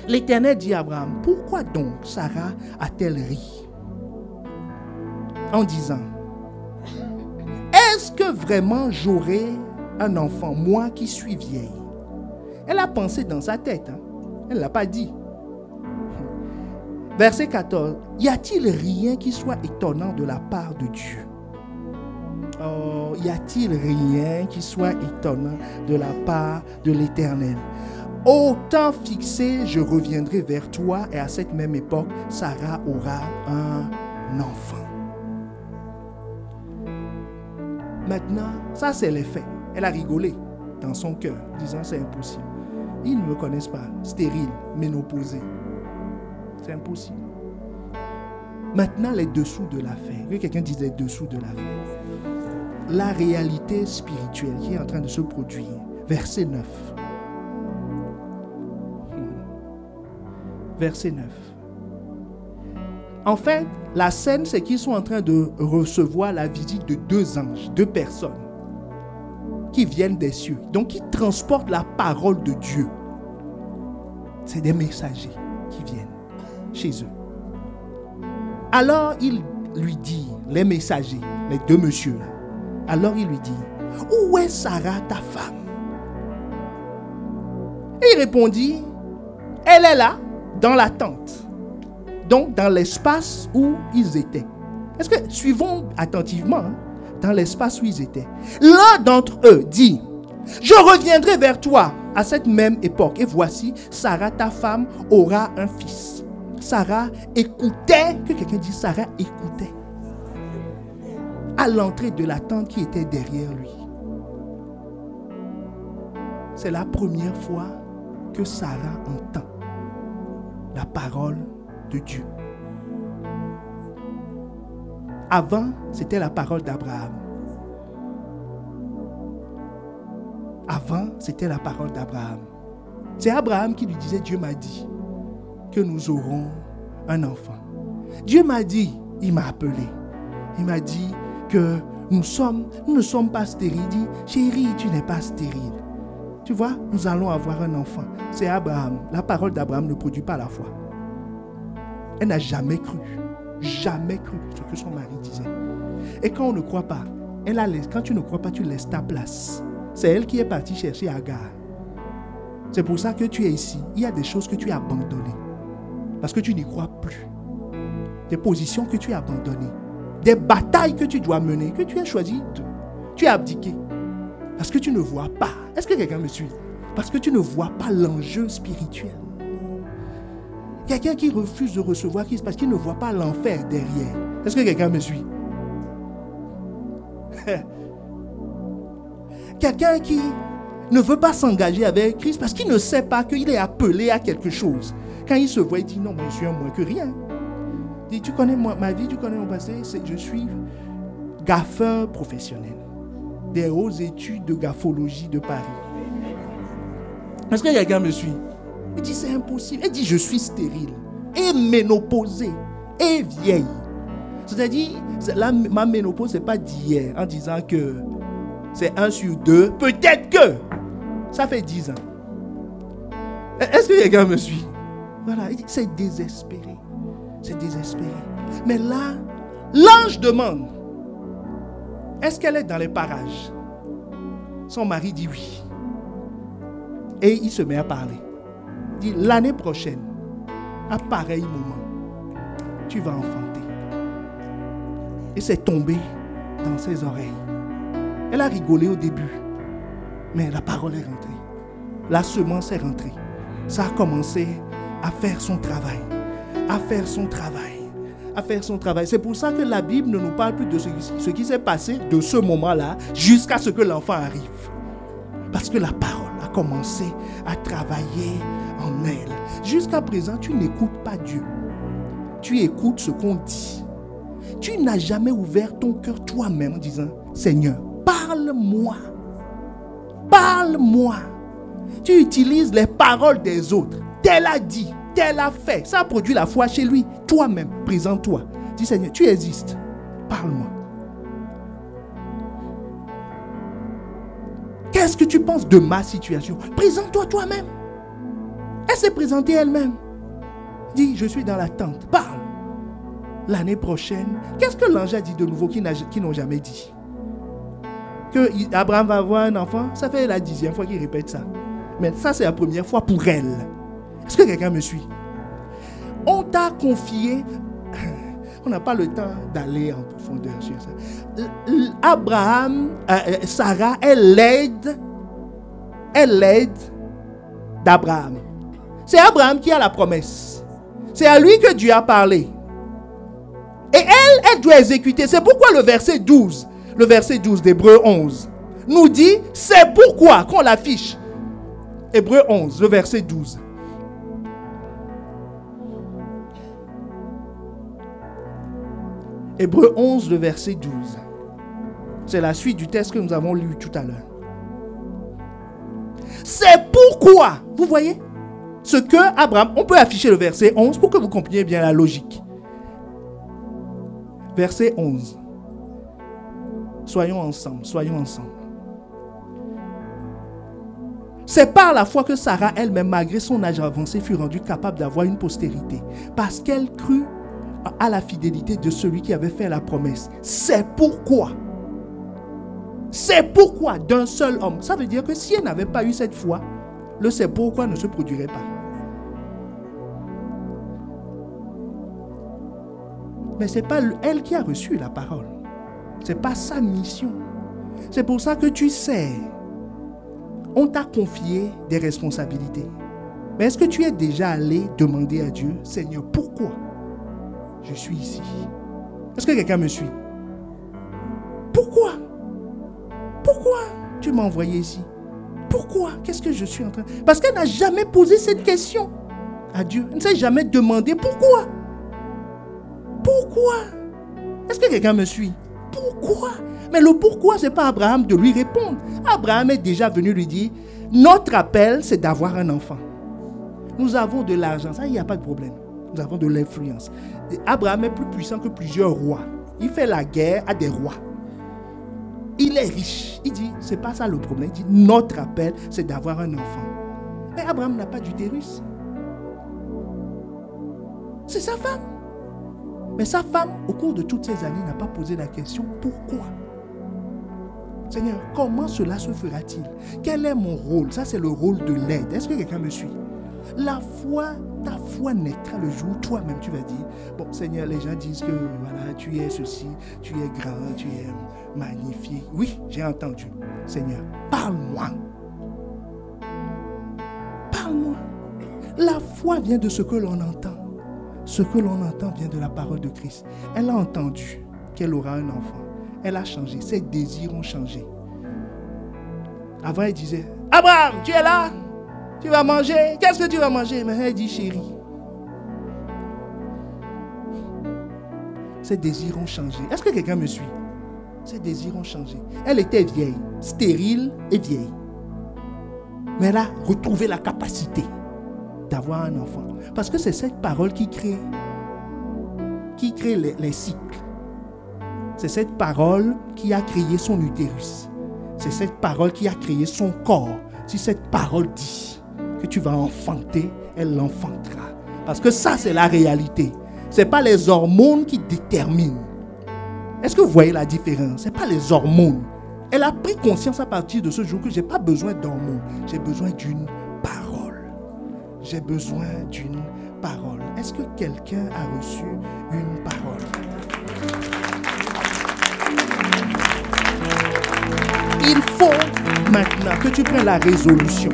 L'Éternel dit à Abraham, pourquoi donc Sarah a-t-elle ri? En disant, est-ce que vraiment j'aurai un enfant, moi qui suis vieille? Elle a pensé dans sa tête. Hein? Elle ne l'a pas dit. Verset 14. Y a-t-il rien qui soit étonnant de la part de Dieu? Oh, y a-t-il rien qui soit étonnant de la part de l'Éternel? Au temps fixé, je reviendrai vers toi et à cette même époque, Sarah aura un enfant. Maintenant, ça c'est les faits. Elle a rigolé dans son cœur, disant c'est impossible. Ils ne me connaissent pas, stérile, ménopausée. C'est impossible. Maintenant, les dessous de l'affaire. Que quelqu'un dise les dessous de l'affaire. La réalité spirituelle qui est en train de se produire. Verset 9. Verset 9. En fait, la scène, c'est qu'ils sont en train de recevoir la visite de deux anges, deux personnes qui viennent des cieux. Donc, qui transportent la parole de Dieu. C'est des messagers qui viennent chez eux. Alors, il lui dit, les messagers, les deux messieurs là, alors il lui dit, où est Sarah, ta femme? Et il répondit, elle est là, dans la tente. Donc, dans l'espace où ils étaient. Est-ce que, suivons attentivement, hein, dans l'espace où ils étaient. L'un d'entre eux dit, je reviendrai vers toi à cette même époque. Et voici, Sarah, ta femme, aura un fils. Sarah écoutait, que quelqu'un dise, Sarah écoutait. À l'entrée de la tente qui était derrière lui. C'est la première fois que Sarah entend la parole de Dieu. Avant, c'était la parole d'Abraham. Avant, c'était la parole d'Abraham. C'est Abraham qui lui disait, Dieu m'a dit que nous aurons un enfant. Dieu m'a dit, il m'a appelé. Il m'a dit que nous ne sommes pas stériles. Il dit, chérie, tu n'es pas stérile. Tu vois, nous allons avoir un enfant. C'est Abraham. La parole d'Abraham ne produit pas la foi. Elle n'a jamais cru ce que son mari disait. Et quand on ne croit pas, quand tu ne crois pas, tu laisses ta place. C'est elle qui est partie chercher Agar. C'est pour ça que tu es ici. Il y a des choses que tu as abandonnées. Parce que tu n'y crois plus. Des positions que tu as abandonnées. Des batailles que tu dois mener, que tu as choisi. Tu as abdiqué. Parce que tu ne vois pas. Est-ce que quelqu'un me suit? Parce que tu ne vois pas l'enjeu spirituel. Quelqu'un qui refuse de recevoir Christ parce qu'il ne voit pas l'enfer derrière. Est-ce que quelqu'un me suit? Quelqu'un qui ne veut pas s'engager avec Christ parce qu'il ne sait pas qu'il est appelé à quelque chose. Quand il se voit, il dit non, moi je suis un moins que rien. Il dit, tu connais ma vie, tu connais mon passé, je suis gaffeur professionnel. Des hautes études de gaffologie de Paris. Est-ce que quelqu'un me suit? Il dit c'est impossible. Il dit je suis stérile et ménopausée et vieille. C'est-à-dire, ma ménopause, ce n'est pas d'hier en disant que c'est 1 sur 2. Peut-être que ça fait 10 ans. Est-ce que quelqu'un me suit? Voilà, il dit c'est désespéré. C'est désespéré. Mais là, l'ange demande, est-ce qu'elle est dans les parages? Son mari dit oui. Et il se met à parler. Il dit, l'année prochaine, à pareil moment, tu vas enfanter. Et c'est tombé dans ses oreilles. Elle a rigolé au début. Mais la parole est rentrée. La semence est rentrée. Ça a commencé à faire son travail. À faire son travail. À faire son travail. C'est pour ça que la Bible ne nous parle plus de ce qui s'est passé de ce moment-là jusqu'à ce que l'enfant arrive. Parce que la parole a commencé à travailler en elle. Jusqu'à présent, tu n'écoutes pas Dieu. Tu écoutes ce qu'on dit. Tu n'as jamais ouvert ton cœur toi-même en disant, Seigneur, parle-moi. Parle-moi. Tu utilises les paroles des autres. Tel a dit, tel a fait. Ça a produit la foi chez lui. Toi-même, présente-toi. Dis, Seigneur, tu existes. Parle-moi. Qu'est-ce que tu penses de ma situation? Présente-toi toi-même. Elle s'est présentée elle-même. Dis, je suis dans l'attente. Parle. L'année prochaine, qu'est-ce que l'ange a dit de nouveau qu'ils n'ont jamais dit? Que Abraham va avoir un enfant, ça fait la 10e fois qu'il répète ça. Mais ça, c'est la première fois pour elle. Est-ce que quelqu'un me suit? On t'a confié... On n'a pas le temps d'aller en profondeur sur ça. Sarah est l'aide d'Abraham. C'est Abraham qui a la promesse. C'est à lui que Dieu a parlé. Et elle doit exécuter. C'est pourquoi le verset 12 d'Hébreux 11 nous dit, c'est pourquoi qu'on l'affiche. Hébreux 11, le verset 12. Hébreux 11, le verset 12. C'est la suite du texte que nous avons lu tout à l'heure. C'est pourquoi, vous voyez, ce que Abraham, on peut afficher le verset 11 pour que vous compreniez bien la logique. Verset 11. Soyons ensemble. C'est par la foi que Sarah elle-même, malgré son âge avancé, fut rendue capable d'avoir une postérité. Parce qu'elle crut à la fidélité de celui qui avait fait la promesse. C'est pourquoi d'un seul homme. Ça veut dire que si elle n'avait pas eu cette foi, le c'est pourquoi ne se produirait pas. Mais ce n'est pas elle qui a reçu la parole. Ce n'est pas sa mission. C'est pour ça que tu sais, on t'a confié des responsabilités. Mais est-ce que tu es déjà allé demander à Dieu, Seigneur, pourquoi je suis ici? Est-ce que quelqu'un me suit? Pourquoi tu m'as envoyé ici? Pourquoi? Qu'est-ce que je suis en train... Parce qu'elle n'a jamais posé cette question à Dieu. Elle ne s'est jamais demandé pourquoi. Pourquoi? Est-ce que quelqu'un me suit? Pourquoi? Mais le pourquoi, ce n'est pas Abraham de lui répondre. Abraham est déjà venu lui dire, notre appel, c'est d'avoir un enfant. Nous avons de l'argent, ça, il n'y a pas de problème. Nous avons de l'influence. Abraham est plus puissant que plusieurs rois. Il fait la guerre à des rois. Il est riche. Il dit, ce n'est pas ça le problème. Il dit, notre appel, c'est d'avoir un enfant. Mais Abraham n'a pas d'utérus. C'est sa femme. Mais sa femme, au cours de toutes ces années, n'a pas posé la question, pourquoi? Seigneur, comment cela se fera-t-il? Quel est mon rôle? Ça, c'est le rôle de l'aide. Est-ce que quelqu'un me suit? La foi, ta foi naîtra le jour où toi-même tu vas dire, bon Seigneur, les gens disent que voilà, tu es ceci, tu es grand, tu es magnifié. Oui, j'ai entendu. Seigneur, parle-moi. Parle-moi. La foi vient de ce que l'on entend. Ce que l'on entend vient de la parole de Christ. Elle a entendu qu'elle aura un enfant. Elle a changé. Ses désirs ont changé. Avant, elle disait, Abraham, tu es là? Tu vas manger? Qu'est-ce que tu vas manger? Mais elle dit, chérie. Ses désirs ont changé. Est-ce que quelqu'un me suit? Ses désirs ont changé. Elle était vieille, stérile et vieille. Mais elle a retrouvé la capacité d'avoir un enfant. Parce que c'est cette parole qui crée les cycles. C'est cette parole qui a créé son utérus. C'est cette parole qui a créé son corps. Si cette parole dit que tu vas enfanter, elle l'enfantera. Parce que ça, c'est la réalité. Ce n'est pas les hormones qui déterminent. Est-ce que vous voyez la différence? Ce n'est pas les hormones. Elle a pris conscience à partir de ce jour que je n'ai pas besoin d'hormones. J'ai besoin d'une parole. J'ai besoin d'une parole. Est-ce que quelqu'un a reçu une parole? il faut maintenant que tu prennes la résolution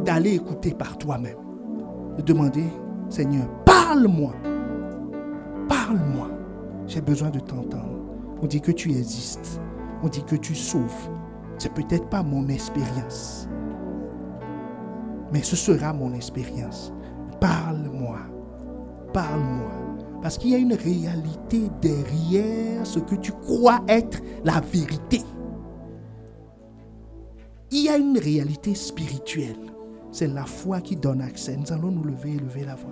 d'aller écouter par toi-même. De demander, Seigneur, parle-moi. Parle-moi. J'ai besoin de t'entendre. On dit que tu existes. On dit que tu sauves. C'est peut-être pas mon expérience. Mais ce sera mon expérience. Parle-moi. Parle-moi. Parce qu'il y a une réalité derrière ce que tu crois être la vérité. Il y a une réalité spirituelle. C'est la foi qui donne accès. Nous allons nous lever et lever la voix.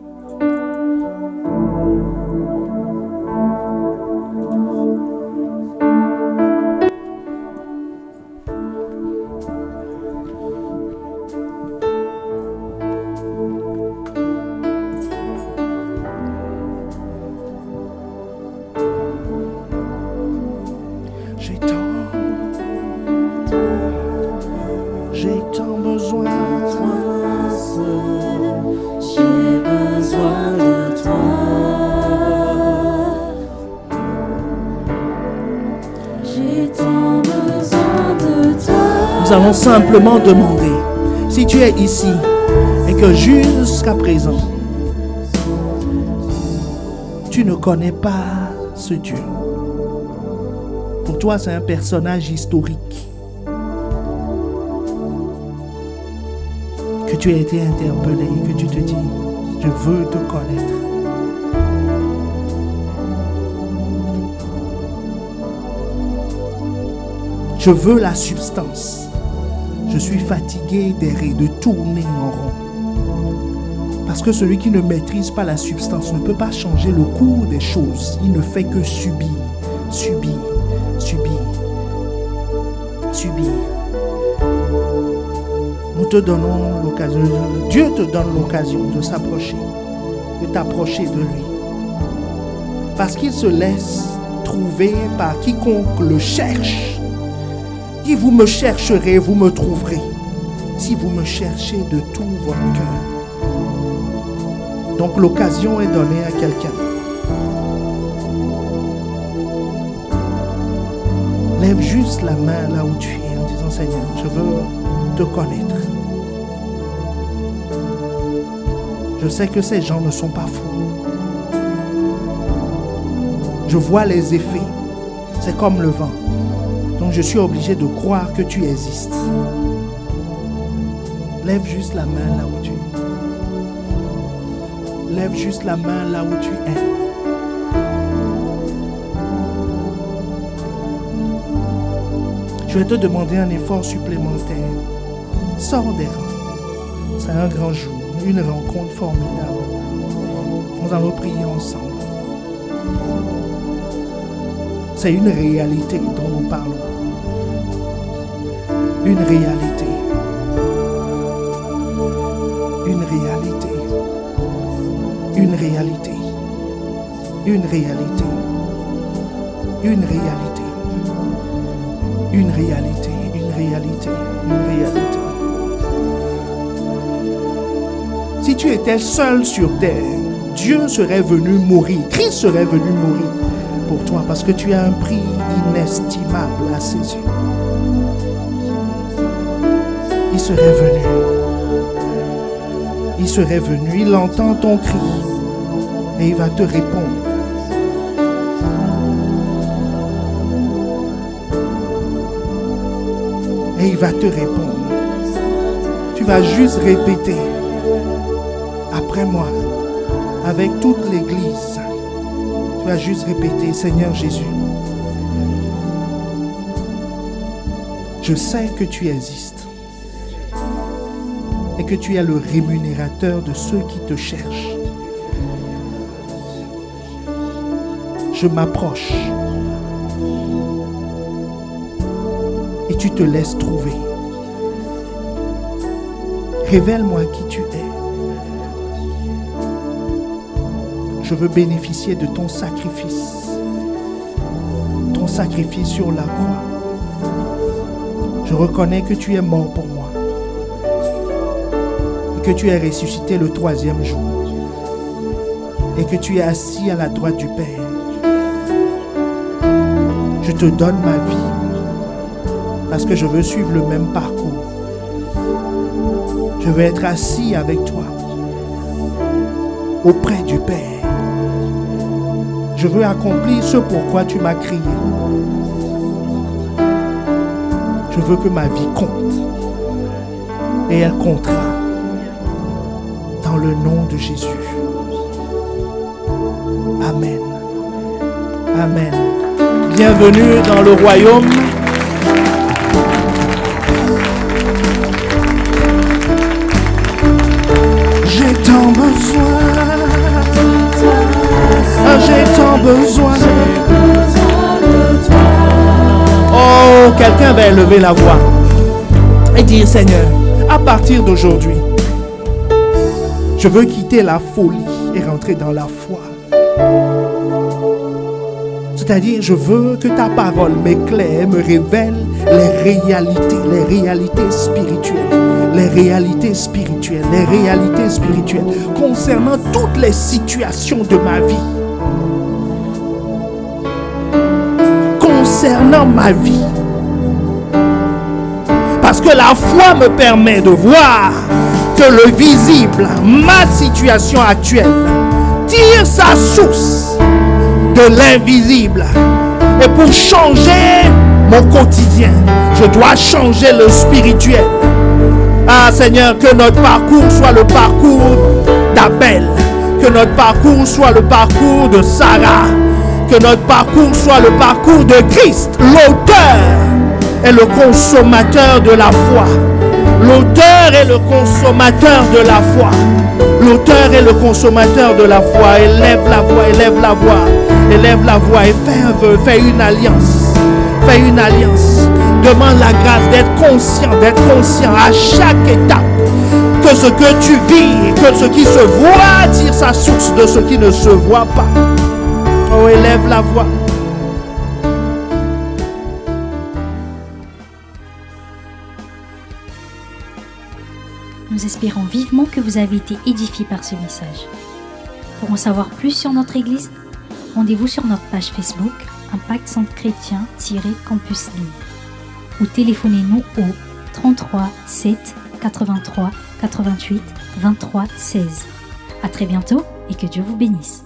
Nous allons simplement demander, si tu es ici et que jusqu'à présent, tu ne connais pas ce Dieu. Pour toi, c'est un personnage historique. Que tu as été interpellé, que tu te dis, je veux te connaître. Je veux la substance. Je suis fatigué d'errer, de tourner en rond. Parce que celui qui ne maîtrise pas la substance ne peut pas changer le cours des choses. Il ne fait que subir, subir, subir, subir. Nous te donnons l'occasion, Dieu te donne l'occasion de s'approcher, de t'approcher de lui. Parce qu'il se laisse trouver par quiconque le cherche. Dit, vous me chercherez, vous me trouverez. Si vous me cherchez de tout votre cœur. Donc l'occasion est donnée à quelqu'un. Lève juste la main là où tu es en disant, Seigneur, je veux te connaître. Je sais que ces gens ne sont pas fous. Je vois les effets. C'est comme le vent. Donc je suis obligé de croire que tu existes. Lève juste la main là où tu es. Lève juste la main là où tu es. Je vais te demander un effort supplémentaire. Sors des rangs. C'est un grand jour, une rencontre formidable. Nous allons prier ensemble. C'est une réalité dont nous parlons. Une réalité. Une réalité. Une réalité. Une réalité. Une réalité. Une réalité. Une réalité. Une réalité. Si tu étais seul sur terre, Dieu serait venu mourir. Christ serait venu mourir pour toi parce que tu as un prix inestimable à ses yeux. Il serait venu. Il serait venu. Il entend ton cri et il va te répondre. Et il va te répondre. Tu vas juste répéter après moi, avec toute l'église. Tu vas juste répéter, Seigneur Jésus, je sais que tu existes et que tu es le rémunérateur de ceux qui te cherchent. Je m'approche et tu te laisses trouver. Révèle-moi qui tu es. Je veux bénéficier de ton sacrifice sur la croix. Je reconnais que tu es mort pour moi et que tu es ressuscité le 3e jour et que tu es assis à la droite du Père. Je te donne ma vie Parce que je veux suivre le même parcours. Je veux être assis avec toi, auprès du Père. Je veux accomplir ce pourquoi tu m'as créé. Je veux que ma vie compte. Et elle comptera. Dans le nom de Jésus. Amen. Amen. Bienvenue dans le royaume. J'ai tant besoin. J'ai tant besoin. Oh, quelqu'un va élever la voix et dire: Seigneur, à partir d'aujourd'hui, je veux quitter la folie et rentrer dans la foi. C'est-à-dire, je veux que ta parole m'éclaire, me révèle les réalités spirituelles, les réalités spirituelles, les réalités spirituelles concernant toutes les situations de ma vie. Concernant ma vie. Parce que la foi me permet de voir que le visible, ma situation actuelle, tire sa source de l'invisible. Et pour changer mon quotidien, je dois changer le spirituel. Ah Seigneur, que notre parcours soit le parcours d'Abel, que notre parcours soit le parcours de Sarah, que notre parcours soit le parcours de Christ, l'auteur et le consommateur de la foi. L'auteur et le consommateur de la foi. L'auteur et le consommateur de la foi. Élève la voix, élève la voix, élève la voix et fais un vœu, fais une alliance. Fais une alliance. Demande la grâce d'être conscient à chaque étape que ce que tu vis, que ce qui se voit tire sa source de ce qui ne se voit pas. Oh, élève la voix. Nous espérons vivement que vous avez été édifiés par ce message. Pour en savoir plus sur notre Église, rendez-vous sur notre page Facebook Impact Centre Chrétien-Campus Lille ou téléphonez-nous au 33 7 83 88 23 16. À très bientôt et que Dieu vous bénisse.